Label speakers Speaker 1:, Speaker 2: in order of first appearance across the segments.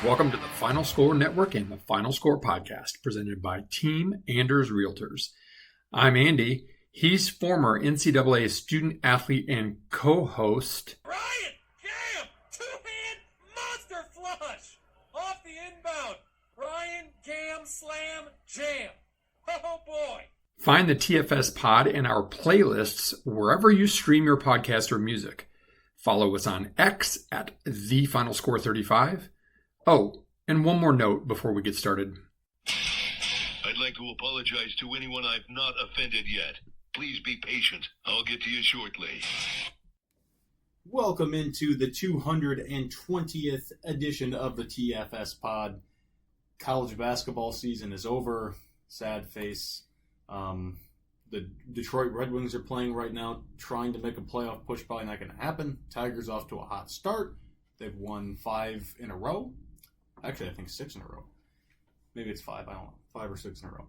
Speaker 1: Welcome to the Final Score Network and the Final Score Podcast, presented by Team Anders Realtors. I'm Andy. He's former NCAA student athlete and co-host.
Speaker 2: Ryan Gam, two-hand monster flush off the inbound. Ryan Gam slam jam. Oh boy.
Speaker 1: Find the TFS pod and our playlists wherever you stream your podcast or music. Follow us on X at TheFinalScore35. Oh, and one more note before we get started.
Speaker 3: I'd like to apologize to anyone I've not offended yet. Please be patient. I'll get to you shortly.
Speaker 4: Welcome into the 220th edition of the TFS pod. College basketball season is over. Sad face. The Detroit Red Wings are playing right now, trying to make a playoff push. Probably not going to happen. Tigers off to a hot start. They've won 5 in a row. Actually, I think 6 in a row. Maybe it's 5. I don't know. 5 or 6 in a row.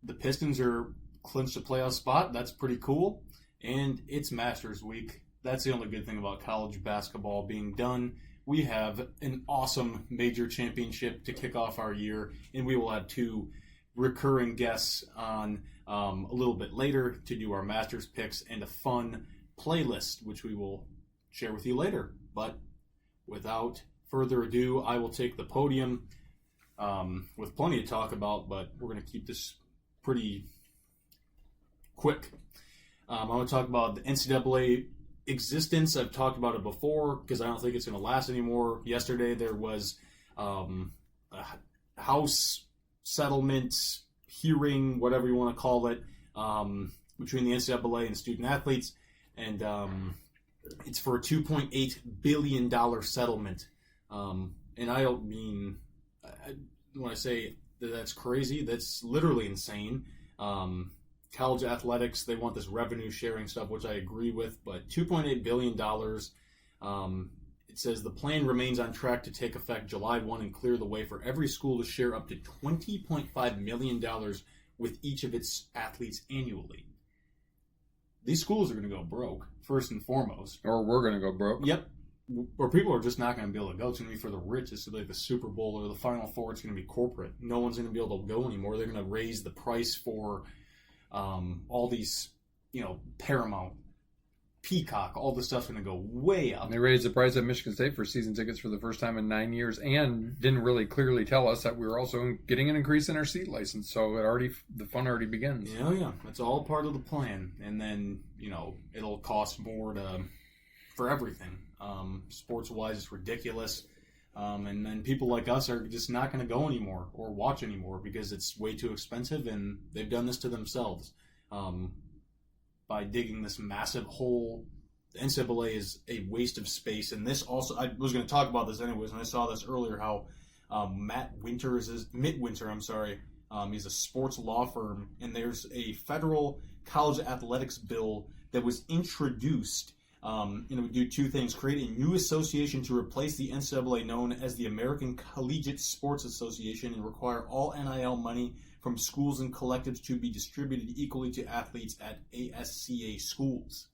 Speaker 4: The Pistons are clinched a playoff spot. That's pretty cool. And it's Masters Week. That's the only good thing about college basketball being done. We have an awesome major championship to kick off our year, and we will have 2 recurring guests on a little bit later to do our Masters picks and a fun playlist, which we will share with you later. But without further ado, I will take the podium with plenty to talk about, but we're going to keep this pretty quick. I want to talk about the NCAA existence. I've talked about it before because I don't think it's going to last anymore. Yesterday there was a House settlement hearing, whatever you want to call it, between the NCAA and student athletes, and it's for a $2.8 billion settlement. And I don't mean, when I say that's crazy, that's literally insane. College athletics, they want this revenue sharing stuff, which I agree with, but $2.8 billion, it says the plan remains on track to take effect July 1 and clear the way for every school to share up to $20.5 million with each of its athletes annually. These schools are going to go broke, first and foremost.
Speaker 1: Or we're going to go broke.
Speaker 4: Yep. Or people are just not going to be able to go. It's going to be for the rich. It's like the Super Bowl or the Final Four. It's going to be corporate. No one's going to be able to go anymore. They're going to raise the price for all these, Paramount, Peacock, all this stuff's going to go way up.
Speaker 1: And they raised the price at Michigan State for season tickets for the first time in 9 years and didn't really clearly tell us that we were also getting an increase in our seat license. So the fun already begins.
Speaker 4: Yeah. It's all part of the plan. And then, it'll cost more for everything. Sports-wise, it's ridiculous. And then people like us are just not going to go anymore or watch anymore because it's way too expensive, and they've done this to themselves by digging this massive hole. The NCAA is a waste of space, and this also, I was going to talk about this anyways, and I saw this earlier, how Midwinter, he's a sports law firm, and there's a federal college athletics bill that was introduced. It would do 2 things: create a new association to replace the NCAA, known as the American Collegiate Sports Association, and require all NIL money from schools and collectives to be distributed equally to athletes at ASCA schools.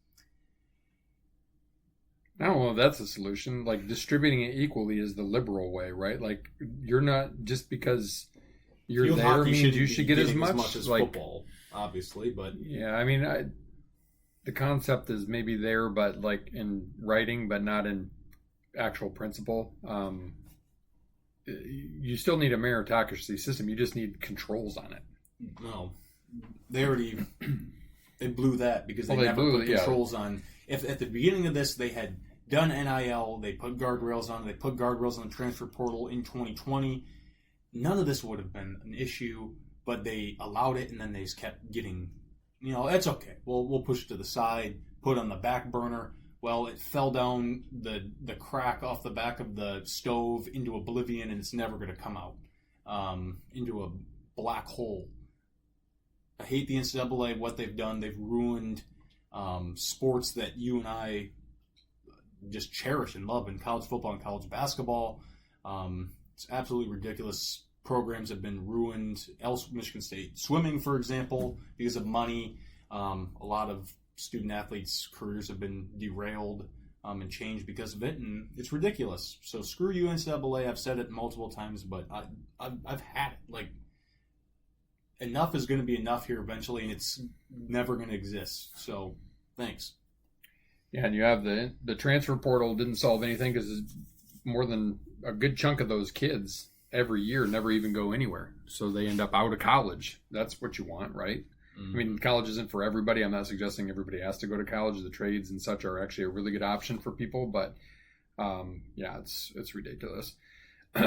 Speaker 1: I don't know if that's a solution. Like, distributing it equally is the liberal way, right? Like, you're not, just because you're
Speaker 4: Field
Speaker 1: there
Speaker 4: hockey
Speaker 1: means you should get as much
Speaker 4: as
Speaker 1: like
Speaker 4: football, obviously, but
Speaker 1: yeah, I mean, the concept is maybe there, but like in writing, but not in actual principle. You still need a meritocracy system. You just need controls on it.
Speaker 4: No, they blew that because they never put controls on. If at the beginning of this they had done NIL, they put guardrails on. They put guardrails on the transfer portal in 2020. None of this would have been an issue, but they allowed it, and then they just kept getting. That's okay. We'll push it to the side, put it on the back burner. Well, it fell down the crack off the back of the stove into oblivion, and it's never going to come out into a black hole. I hate the NCAA, what they've done. They've ruined sports that you and I just cherish and love in college football and college basketball. It's absolutely ridiculous. Programs have been ruined. Michigan State swimming, for example, because of money. A lot of student athletes' careers have been derailed. and change because of it, and it's ridiculous. So screw you, NCAA. I've said it multiple times, but I've had it. Like, enough is going to be enough here eventually, and it's never going to exist. So thanks.
Speaker 1: Yeah, and you have the transfer portal didn't solve anything because more than a good chunk of those kids every year never even go anywhere. So they end up out of college. That's what you want, right? I mean, college isn't for everybody. I'm not suggesting everybody has to go to college. The trades and such are actually a really good option for people, but yeah, it's ridiculous.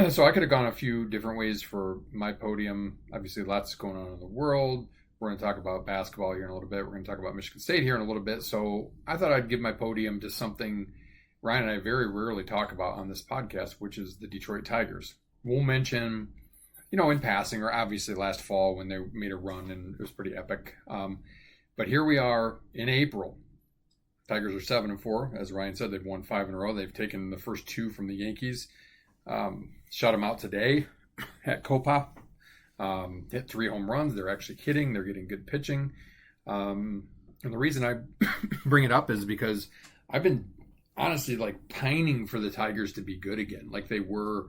Speaker 1: So I could have gone a few different ways for my podium. Obviously, lots going on in the world. We're going to talk about basketball here in a little bit. We're going to talk about Michigan State here in a little bit. So I thought I'd give my podium to something Ryan and I very rarely talk about on this podcast, which is the Detroit Tigers. We'll mention, in passing, or obviously last fall when they made a run and it was pretty epic. But here we are in April. Tigers are 7-4. As Ryan said, they've won 5 in a row. They've taken the first 2 from the Yankees. Shut them out today at Copa. Hit 3 home runs. They're actually hitting. They're getting good pitching. And the reason I bring it up is because I've been honestly pining for the Tigers to be good again. Like they were,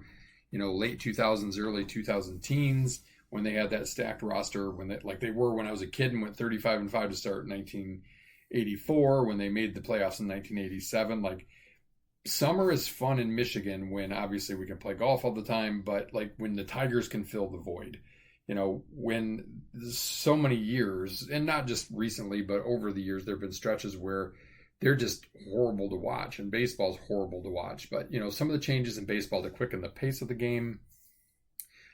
Speaker 1: late 2000s, early 2000 teens when they had that stacked roster, when they were when I was a kid and went 35-5 to start in 1984, when they made the playoffs in 1987. Summer is fun in Michigan when obviously we can play golf all the time, but when the Tigers can fill the void, when so many years, and not just recently, but over the years, there have been stretches where they're just horrible to watch, and baseball's horrible to watch. But, some of the changes in baseball to quicken the pace of the game,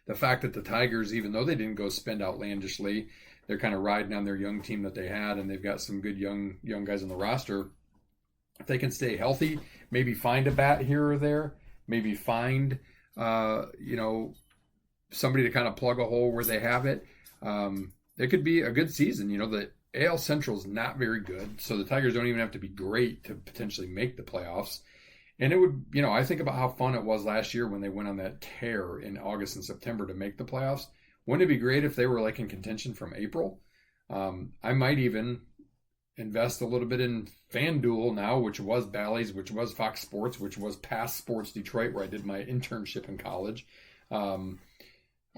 Speaker 1: the fact that the Tigers, even though they didn't go spend outlandishly, they're kind of riding on their young team that they had, and they've got some good young guys on the roster. If they can stay healthy, maybe find a bat here or there, maybe find, somebody to kind of plug a hole where they have it. It could be a good season. The AL Central is not very good, so the Tigers don't even have to be great to potentially make the playoffs. And it would, I think about how fun it was last year when they went on that tear in August and September to make the playoffs. Wouldn't it be great if they were in contention from April? I might even invest a little bit in FanDuel now, which was Bally's, which was Fox Sports, which was past Sports Detroit, where I did my internship in college.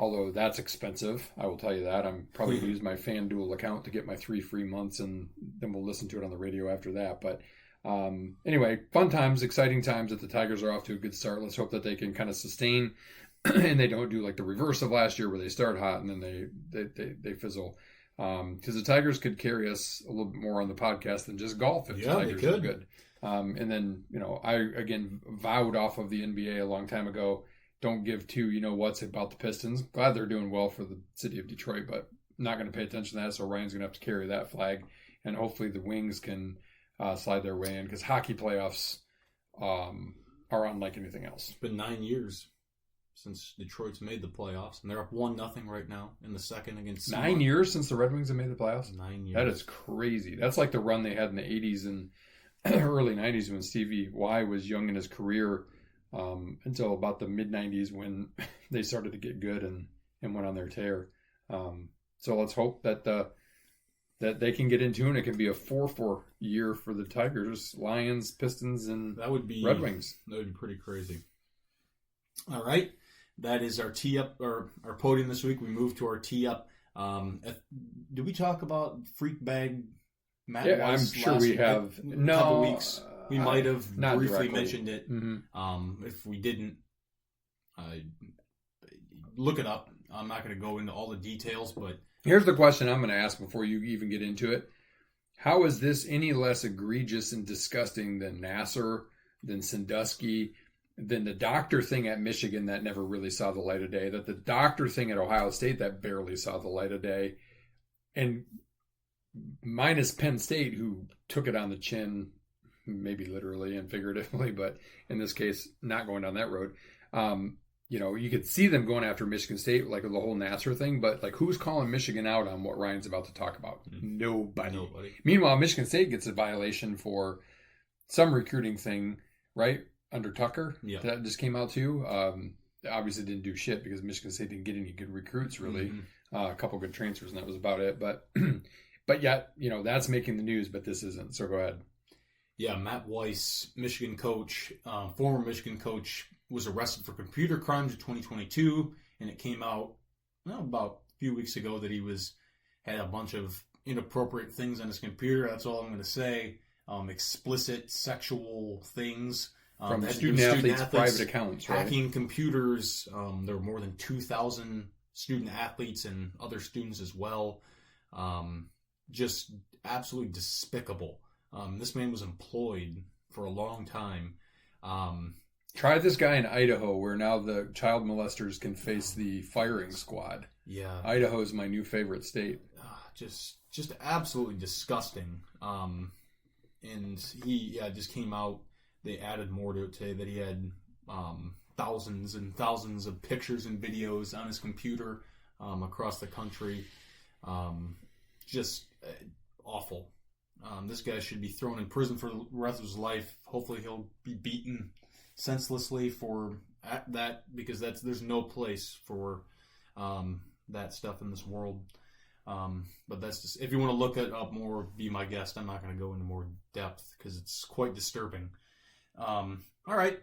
Speaker 1: Although that's expensive, I will tell you that. I'm probably going to use my FanDuel account to get my 3 free months, and then we'll listen to it on the radio after that. But anyway, fun times, exciting times that the Tigers are off to a good start. Let's hope that they can kind of sustain and they don't do the reverse of last year where they start hot and then they fizzle. Because the Tigers could carry us a little bit more on the podcast than just golf if the Tigers are good. And then, I, again, vowed off of the NBA a long time ago, don't give two what's about the Pistons. Glad they're doing well for the city of Detroit, but not going to pay attention to that, so Ryan's going to have to carry that flag. And hopefully the Wings can slide their way in, because hockey playoffs are unlike anything else.
Speaker 4: It's been 9 years since Detroit's made the playoffs, and they're up 1-0 right now in the second against
Speaker 1: 9 years since the Red Wings have made the playoffs?
Speaker 4: 9 years.
Speaker 1: That is crazy. That's like the run they had in the 80s and early 90s when Stevie Y was young in his career, until about the mid-90s when they started to get good and went on their tear. So let's hope that that they can get in tune. It can be a 4-4 year for the Tigers, Lions, Pistons, and
Speaker 4: that would be
Speaker 1: Red Wings.
Speaker 4: That would be pretty crazy. All right. That is our tee up, or our podium this week. We move to our tee up. Did we talk about Freak Bag Matt Weiss?
Speaker 1: I'm sure we have.
Speaker 4: A couple weeks. We might have briefly
Speaker 1: directly
Speaker 4: mentioned it.
Speaker 1: Mm-hmm.
Speaker 4: If we didn't, look it up. I'm not going to go into all the details, but
Speaker 1: here's the question I'm going to ask before you even get into it. How is this any less egregious and disgusting than Nassar, than Sandusky, than the doctor thing at Michigan that never really saw the light of day, that the doctor thing at Ohio State that barely saw the light of day, and minus Penn State, who took it on the chin, maybe literally and figuratively, but in this case, not going down that road. You could see them going after Michigan State, like the whole Nassar thing, but who's calling Michigan out on what Ryan's about to talk about? Nobody. Meanwhile, Michigan State gets a violation for some recruiting thing, right? Under Tucker.
Speaker 4: Yeah. That
Speaker 1: just came out too. Obviously didn't do shit because Michigan State didn't get any good recruits, really. Mm-hmm. A couple good transfers, and that was about it. But yet, that's making the news, but this isn't. So go ahead.
Speaker 4: Yeah, Matt Weiss, Michigan coach, former Michigan coach, was arrested for computer crimes in 2022, and it came out about a few weeks ago that he had a bunch of inappropriate things on his computer. That's all I'm going to say. Explicit sexual things.
Speaker 1: From student athletes' private accounts, right?
Speaker 4: Hacking computers. There were more than 2,000 student athletes and other students as well. Just absolutely despicable. This man was employed for a long time.
Speaker 1: Try this guy in Idaho, where now the child molesters can face the firing squad.
Speaker 4: Yeah,
Speaker 1: Idaho is my new favorite state.
Speaker 4: Just absolutely disgusting. And he just came out. They added more to it today that he had thousands and thousands of pictures and videos on his computer across the country. Just awful. This guy should be thrown in prison for the rest of his life. Hopefully he'll be beaten senselessly for that, because there's no place for that stuff in this world. But that's just, if you want to look it up more, be my guest. I'm not going to go into more depth because it's quite disturbing. All right.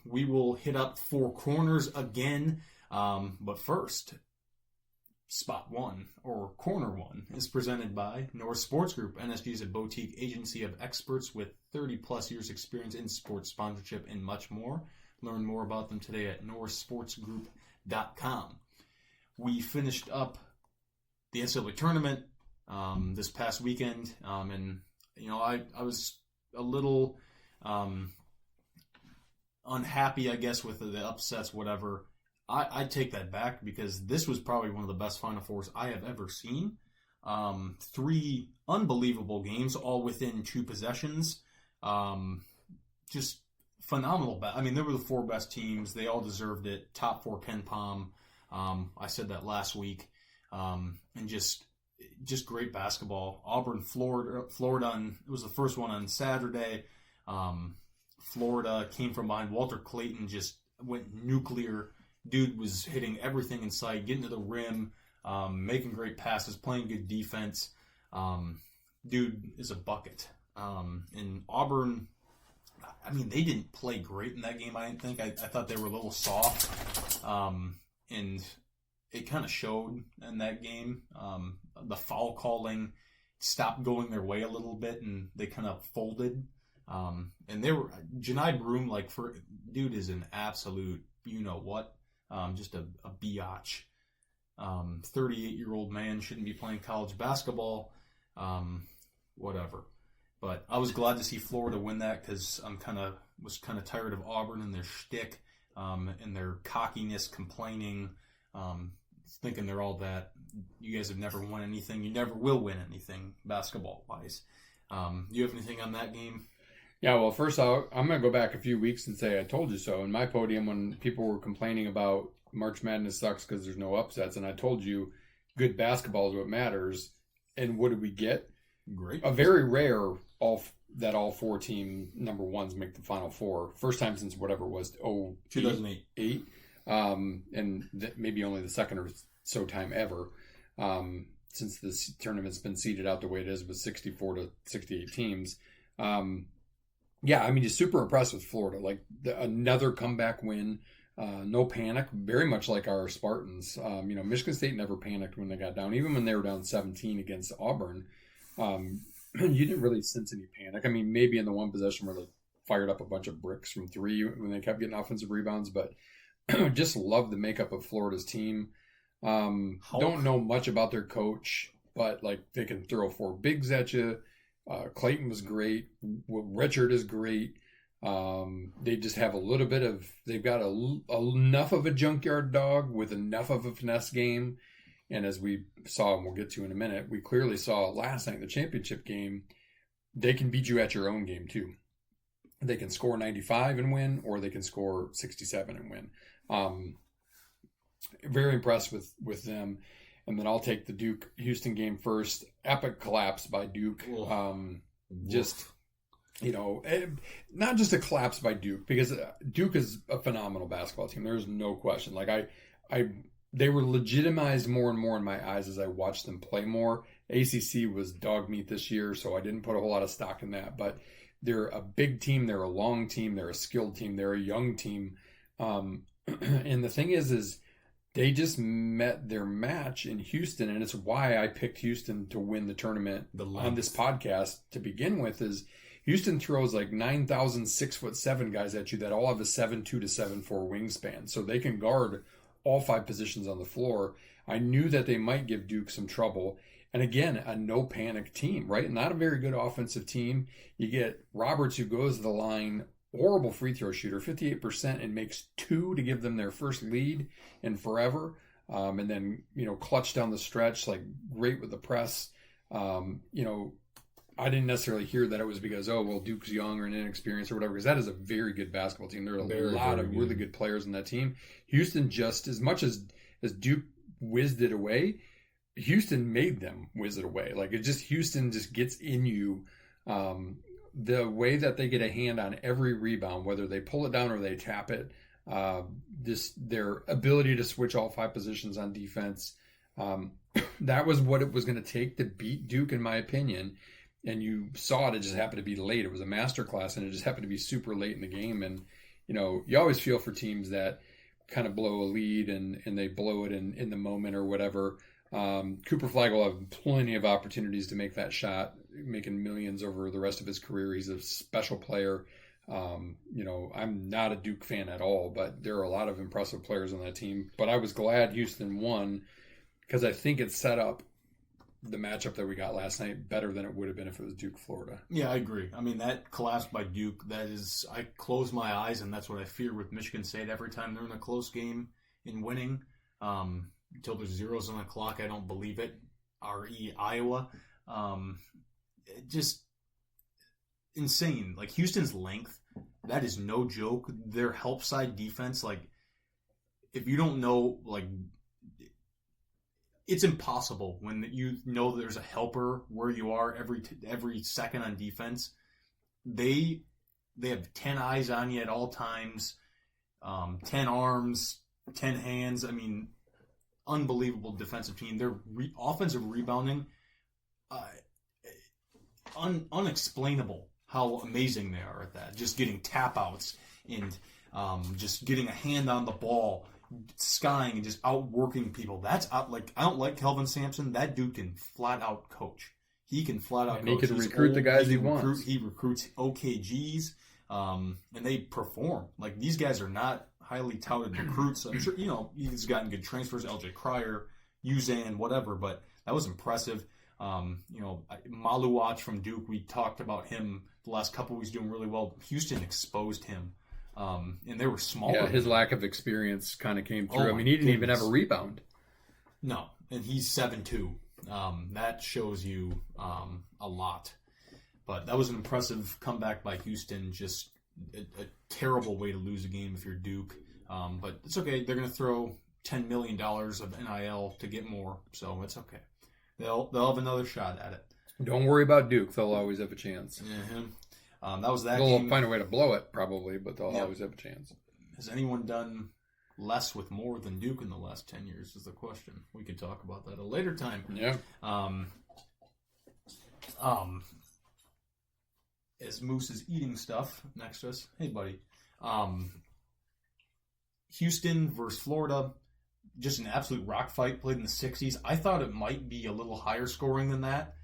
Speaker 4: We will hit up Four Corners again. But first, Spot One, or Corner One, is presented by Norris Sports Group. NSG is a boutique agency of experts with 30-plus years experience in sports sponsorship and much more. Learn more about them today at norrissportsgroup.com. We finished up the NCAA tournament this past weekend, and I was a little unhappy, I guess, with the upsets, whatever. I take that back, because this was probably one of the best Final Fours I have ever seen. 3 unbelievable games, all within 2 possessions. Just phenomenal. I mean, they were the 4 best teams. They all deserved it. Top 4 Ken Pom. I said that last week. And just great basketball. Auburn, Florida. It was the first one on Saturday. Florida came from behind. Walter Clayton just went nuclear. Dude was hitting everything in sight, getting to the rim, making great passes, playing good defense. Dude is a bucket. And Auburn, I mean, they didn't play great in that game, I didn't think. I thought they were a little soft. And it kind of showed in that game. The foul calling stopped going their way a little bit, and they kind of folded. And they were, Janai Broom, dude is an absolute, you-know-what. Just a biatch. 38-year-old man shouldn't be playing college basketball. Whatever. But I was glad to see Florida win that, because was kind of tired of Auburn and their shtick, and their cockiness, complaining, thinking they're all that. You guys have never won anything. You never will win anything basketball-wise. You have anything on that game?
Speaker 1: Yeah, well, first I'm going to go back a few weeks and say I told you so. In my podium, when people were complaining about March Madness sucks because there's no upsets, and I told you good basketball is what matters. And what did we get?
Speaker 4: Great.
Speaker 1: A very rare all 4 team number ones make the Final Four. First time since whatever it was,
Speaker 4: 2008.
Speaker 1: And maybe only the second or so time ever since this tournament's been seeded out the way it is with 64 to 68 teams. Yeah, I mean, just super impressed with Florida. Another comeback win, no panic, very much like our Spartans. Michigan State never panicked when they got down, even when they were down 17 against Auburn. You didn't really sense any panic. I mean, maybe in the one possession where they fired up a bunch of bricks from 3 when they kept getting offensive rebounds, but just love the makeup of Florida's team. Don't know much about their coach, but they can throw 4 bigs at you. Clayton was great. Richard is great. They just have a little bit of, they've got enough of a junkyard dog with enough of a finesse game. And as we saw, and we'll get to in a minute, we clearly saw last night in the championship game, they can beat you at your own game too. They can score 95 and win, or they can score 67 and win. Very impressed with them. And then I'll take the Duke-Houston game first. Epic collapse by Duke. Not just a collapse by Duke, because Duke is a phenomenal basketball team. There's no question. They were legitimized more and more in my eyes as I watched them play more. ACC was dog meat this year, so I didn't put a whole lot of stock in that. But They're a big team. They're a long team. They're a skilled team. They're a young team. And the thing is they just met their match in Houston, and it's why I picked Houston to win the tournament on this podcast to begin with. Is Houston throws like 9,000 6'7" guys at you that all have a 7'2" to 7'4" wingspan, so they can guard all 5 positions on the floor. I knew that they might give Duke some trouble. And again, a no panic team, right? Not a very good offensive team. You get Roberts, who goes to the line, horrible free throw shooter, 58%, and makes 2 to give them their first lead in forever. And then, clutch down the stretch, like great with the press. I didn't necessarily hear that it was because, Duke's young or inexperienced or whatever, because that is a very good basketball team. There are a lot of really good players in that team. Houston, just as much as Duke whizzed it away, Houston made them whiz it away. Like, Houston just gets in you. The way that they get a hand on every rebound, whether they pull it down or they tap it, their ability to switch all 5 positions on defense, that was what it was going to take to beat Duke, in my opinion. And you saw it just happened to be late. It was a masterclass, and it just happened to be super late in the game. And, you always feel for teams that kind of blow a lead and they blow it in the moment or whatever. Cooper Flagg will have plenty of opportunities to make that shot, making millions over the rest of his career. He's a special player. I'm not a Duke fan at all, but there are a lot of impressive players on that team. But I was glad Houston won because I think it set up the matchup that we got last night better than it would have been if it was Duke, Florida. Yeah, I agree. I mean, that collapse by Duke, I close my eyes, and that's what I fear with Michigan State every time they're in a close game in winning. Until there's zeros on the clock, I don't believe it. R.E. Iowa. Just insane. Like, Houston's length, that is no joke. Their help side defense, like, if you don't know, like, it's impossible when you know there's a helper where you are every second on defense. They have 10 eyes on you at all times, 10 arms, 10 hands. I mean, unbelievable defensive team. Their offensive rebounding, unexplainable how amazing they are at that. Just getting tap outs and just getting a hand on the ball, skying and just outworking people. That's out. Like, I don't like Kelvin Sampson. That dude can flat out coach. He can flat out coach. And he can recruit the guys he wants.
Speaker 4: He recruits OKGs, and they perform. Like, these guys are not highly touted recruits. I'm sure, he's gotten good transfers, LJ Cryer, Uzan, whatever, but that was impressive. Maluach from Duke, we talked about him the last couple weeks doing really well. Houston exposed him, and they were smaller.
Speaker 1: Yeah, his lack of experience kind of came through. He didn't even have a rebound.
Speaker 4: No, and he's 7'2". That shows you a lot. But that was an impressive comeback by Houston. Just a terrible way to lose a game if you're Duke. But it's okay. They're going to throw $10 million of NIL to get more, so it's okay. They'll have another shot at it.
Speaker 1: Don't worry about Duke. They'll always have a chance.
Speaker 4: Mm-hmm. That was that
Speaker 1: they'll
Speaker 4: game.
Speaker 1: Find a way to blow it, probably, but they'll always have a chance.
Speaker 4: Has anyone done less with more than Duke in the last 10 years is the question. We can talk about that at a later time.
Speaker 1: Yeah.
Speaker 4: As Moose is eating stuff next to us. Hey, buddy. Houston versus Florida. Just an absolute rock fight, played in the 60s. I thought it might be a little higher scoring than that,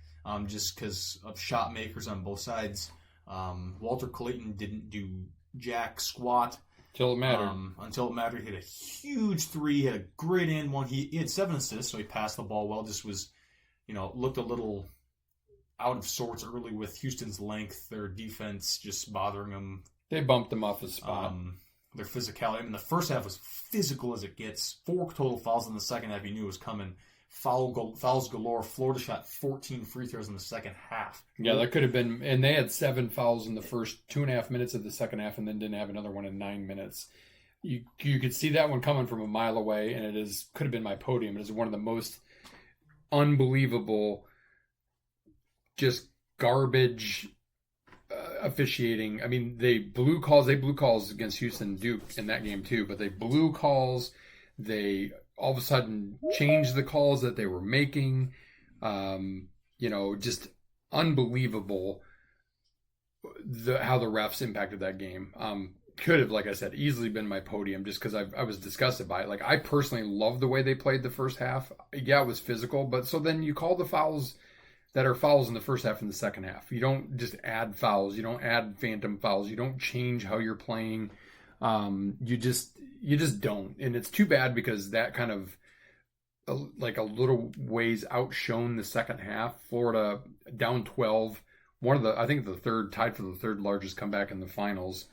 Speaker 4: just because of shot makers on both sides. Walter Clayton didn't do jack squat.
Speaker 1: Until it mattered.
Speaker 4: He hit a huge three, had a great end one. He had 7 assists, so he passed the ball well. Just was, looked a little out of sorts early with Houston's length, their defense just bothering them.
Speaker 1: They bumped him off his spot.
Speaker 4: Their physicality. The first half was physical as it gets. 4 total fouls in the second half. You knew it was coming. Fouls galore. Florida shot 14 free throws in the second half.
Speaker 1: Yeah, that could have been. And they had 7 fouls in the first 2.5 minutes of the second half, and then didn't have another one in 9 minutes. You could see that one coming from a mile away, and could have been my podium. It is one of the most unbelievable, just garbage officiating. They blew calls against Houston and Duke in that game too, but they blew calls. They all of a sudden changed the calls that they were making. Just unbelievable how the refs impacted that game. Could have, like I said, easily been my podium just because I was disgusted by it. Like, I personally love the way they played the first half. Yeah, it was physical, but so then you call the fouls that are fouls in the first half and the second half. You don't just add fouls. You don't add phantom fouls. You don't change how you're playing. You just don't. And it's too bad because that kind of like a little ways outshone the second half. Florida down 12. I think tied for the third largest comeback in the finals.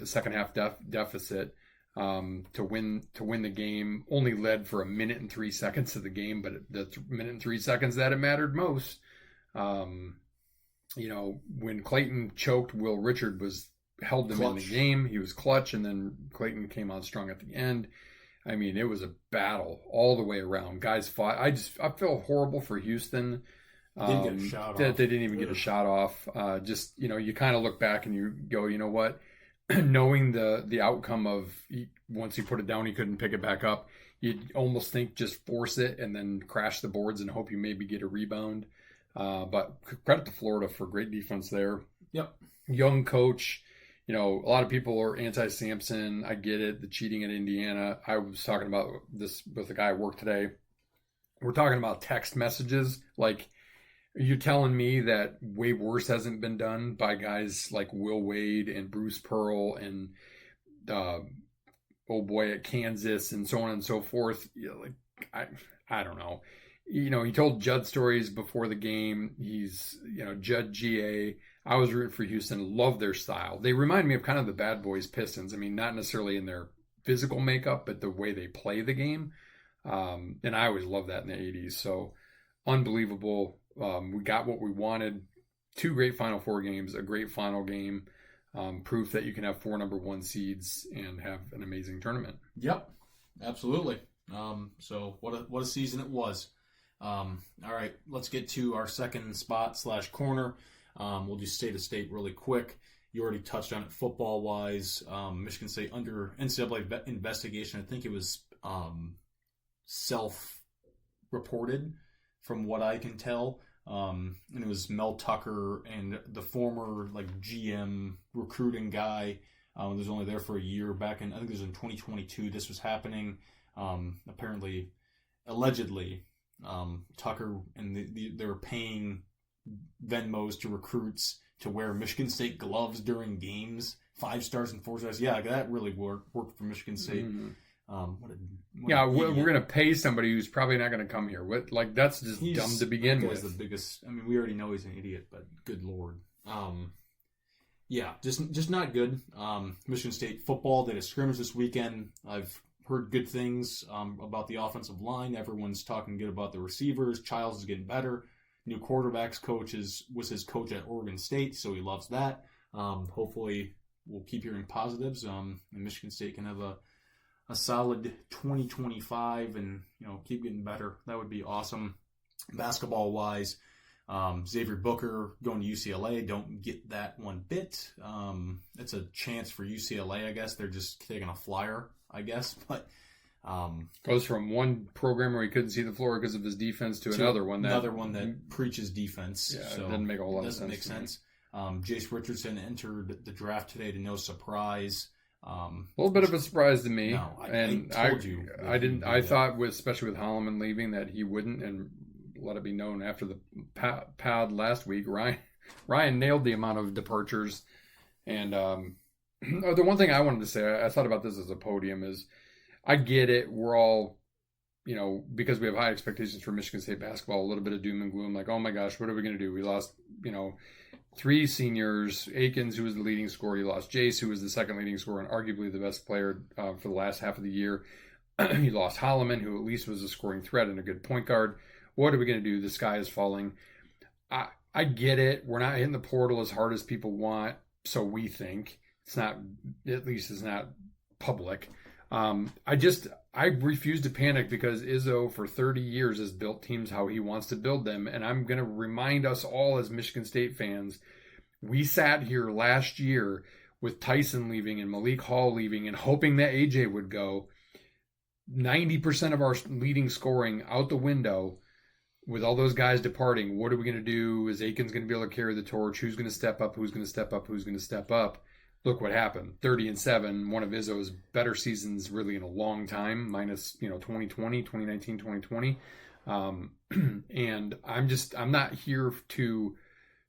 Speaker 1: Second half deficit to win the game. Only led for a minute and 3 seconds of the game, but the minute and 3 seconds that it mattered most. When Clayton choked, Will Richard held them in the game. He was clutch, and then Clayton came on strong at the end. I mean, it was a battle all the way around. Guys fought. I feel horrible for Houston.
Speaker 4: Didn't get a shot off.
Speaker 1: They didn't even get a shot off. You kind of look back and you go, you know what? Knowing the outcome of once he put it down, he couldn't pick it back up. You'd almost think just force it and then crash the boards and hope you maybe get a rebound. But credit to Florida for great defense there.
Speaker 4: Yep.
Speaker 1: Young coach. A lot of people are anti-Sampson. I get it. The cheating at Indiana. I was talking about this with a guy at work today. We're talking about text messages. Like, are you telling me that way worse hasn't been done by guys like Will Wade and Bruce Pearl and at Kansas and so on and so forth? I don't know. He told Judd stories before the game. He's, Judd GA. I was rooting for Houston. Love their style. They remind me of kind of the Bad Boys Pistons. I mean, not necessarily in their physical makeup, but the way they play the game. And I always loved that in the 80s. So unbelievable. We got what we wanted. 2 great Final Four games, a great final game. Proof that you can have 4 number 1 seeds and have an amazing tournament.
Speaker 4: Yep, absolutely. So what a season it was. All right, let's get to our second spot / corner. We'll do state of state really quick. You already touched on it football-wise. Michigan State under NCAA investigation. I think it was self-reported from what I can tell. And it was Mel Tucker and the former GM recruiting guy. Was only there for a year back in, I think it was in 2022. This was happening. Allegedly, Tucker and they were paying Venmos to recruits to wear Michigan State gloves during games, 5 stars and 4 stars. Yeah, that really worked for Michigan State.
Speaker 1: Mm-hmm. We're going to pay somebody who's probably not going to come here. That's just dumb to begin with.
Speaker 4: The biggest. I mean, we already know he's an idiot, but good lord. Just not good. Michigan State football did a scrimmage this weekend. I've heard good things about the offensive line. Everyone's talking good about the receivers. Childs is getting better. New quarterbacks coach was his coach at Oregon State, so he loves that. Hopefully, we'll keep hearing positives. And Michigan State can have a solid 2025 and keep getting better. That would be awesome. Basketball wise, Xavier Booker going to UCLA. Don't get that one bit. It's a chance for UCLA, I guess. They're just taking a flyer, I guess. But
Speaker 1: goes from one program where he couldn't see the floor because of his defense to another one
Speaker 4: that preaches defense.
Speaker 1: Yeah,
Speaker 4: so
Speaker 1: it doesn't make a whole lot of
Speaker 4: Doesn't
Speaker 1: sense.
Speaker 4: make sense. Jace Richardson entered the draft today to no surprise.
Speaker 1: A little bit of a surprise to me.
Speaker 4: No, I told you.
Speaker 1: I didn't. I thought, especially with Holloman leaving, that he wouldn't. And let it be known after the pod last week, Ryan nailed the amount of departures. And the one thing I wanted to say, I thought about this as a podium, is I get it. We're all, because we have high expectations for Michigan State basketball, a little bit of doom and gloom, like, oh my gosh, what are we going to do? We lost, 3 seniors, Akins, who was the leading scorer. He lost Jace, who was the second leading scorer and arguably the best player for the last half of the year. He lost Holloman, who at least was a scoring threat and a good point guard. What are we going to do? The sky is falling. I get it. We're not hitting the portal as hard as people want, so we think. It's not, at least it's not public. I refuse to panic because Izzo for 30 years has built teams how he wants to build them. And I'm going to remind us all as Michigan State fans, we sat here last year with Tyson leaving and Malik Hall leaving and hoping that AJ would go. 90% of our leading scoring out the window. with all those guys departing, what are we going to do? Is Aikens going to be able to carry the torch? Who's going to step up? Who's going to step up? Who's going to step up? Look what happened. 30-7, one of Izzo's better seasons really in a long time, minus 2020, 2019, 2020. And I'm not here to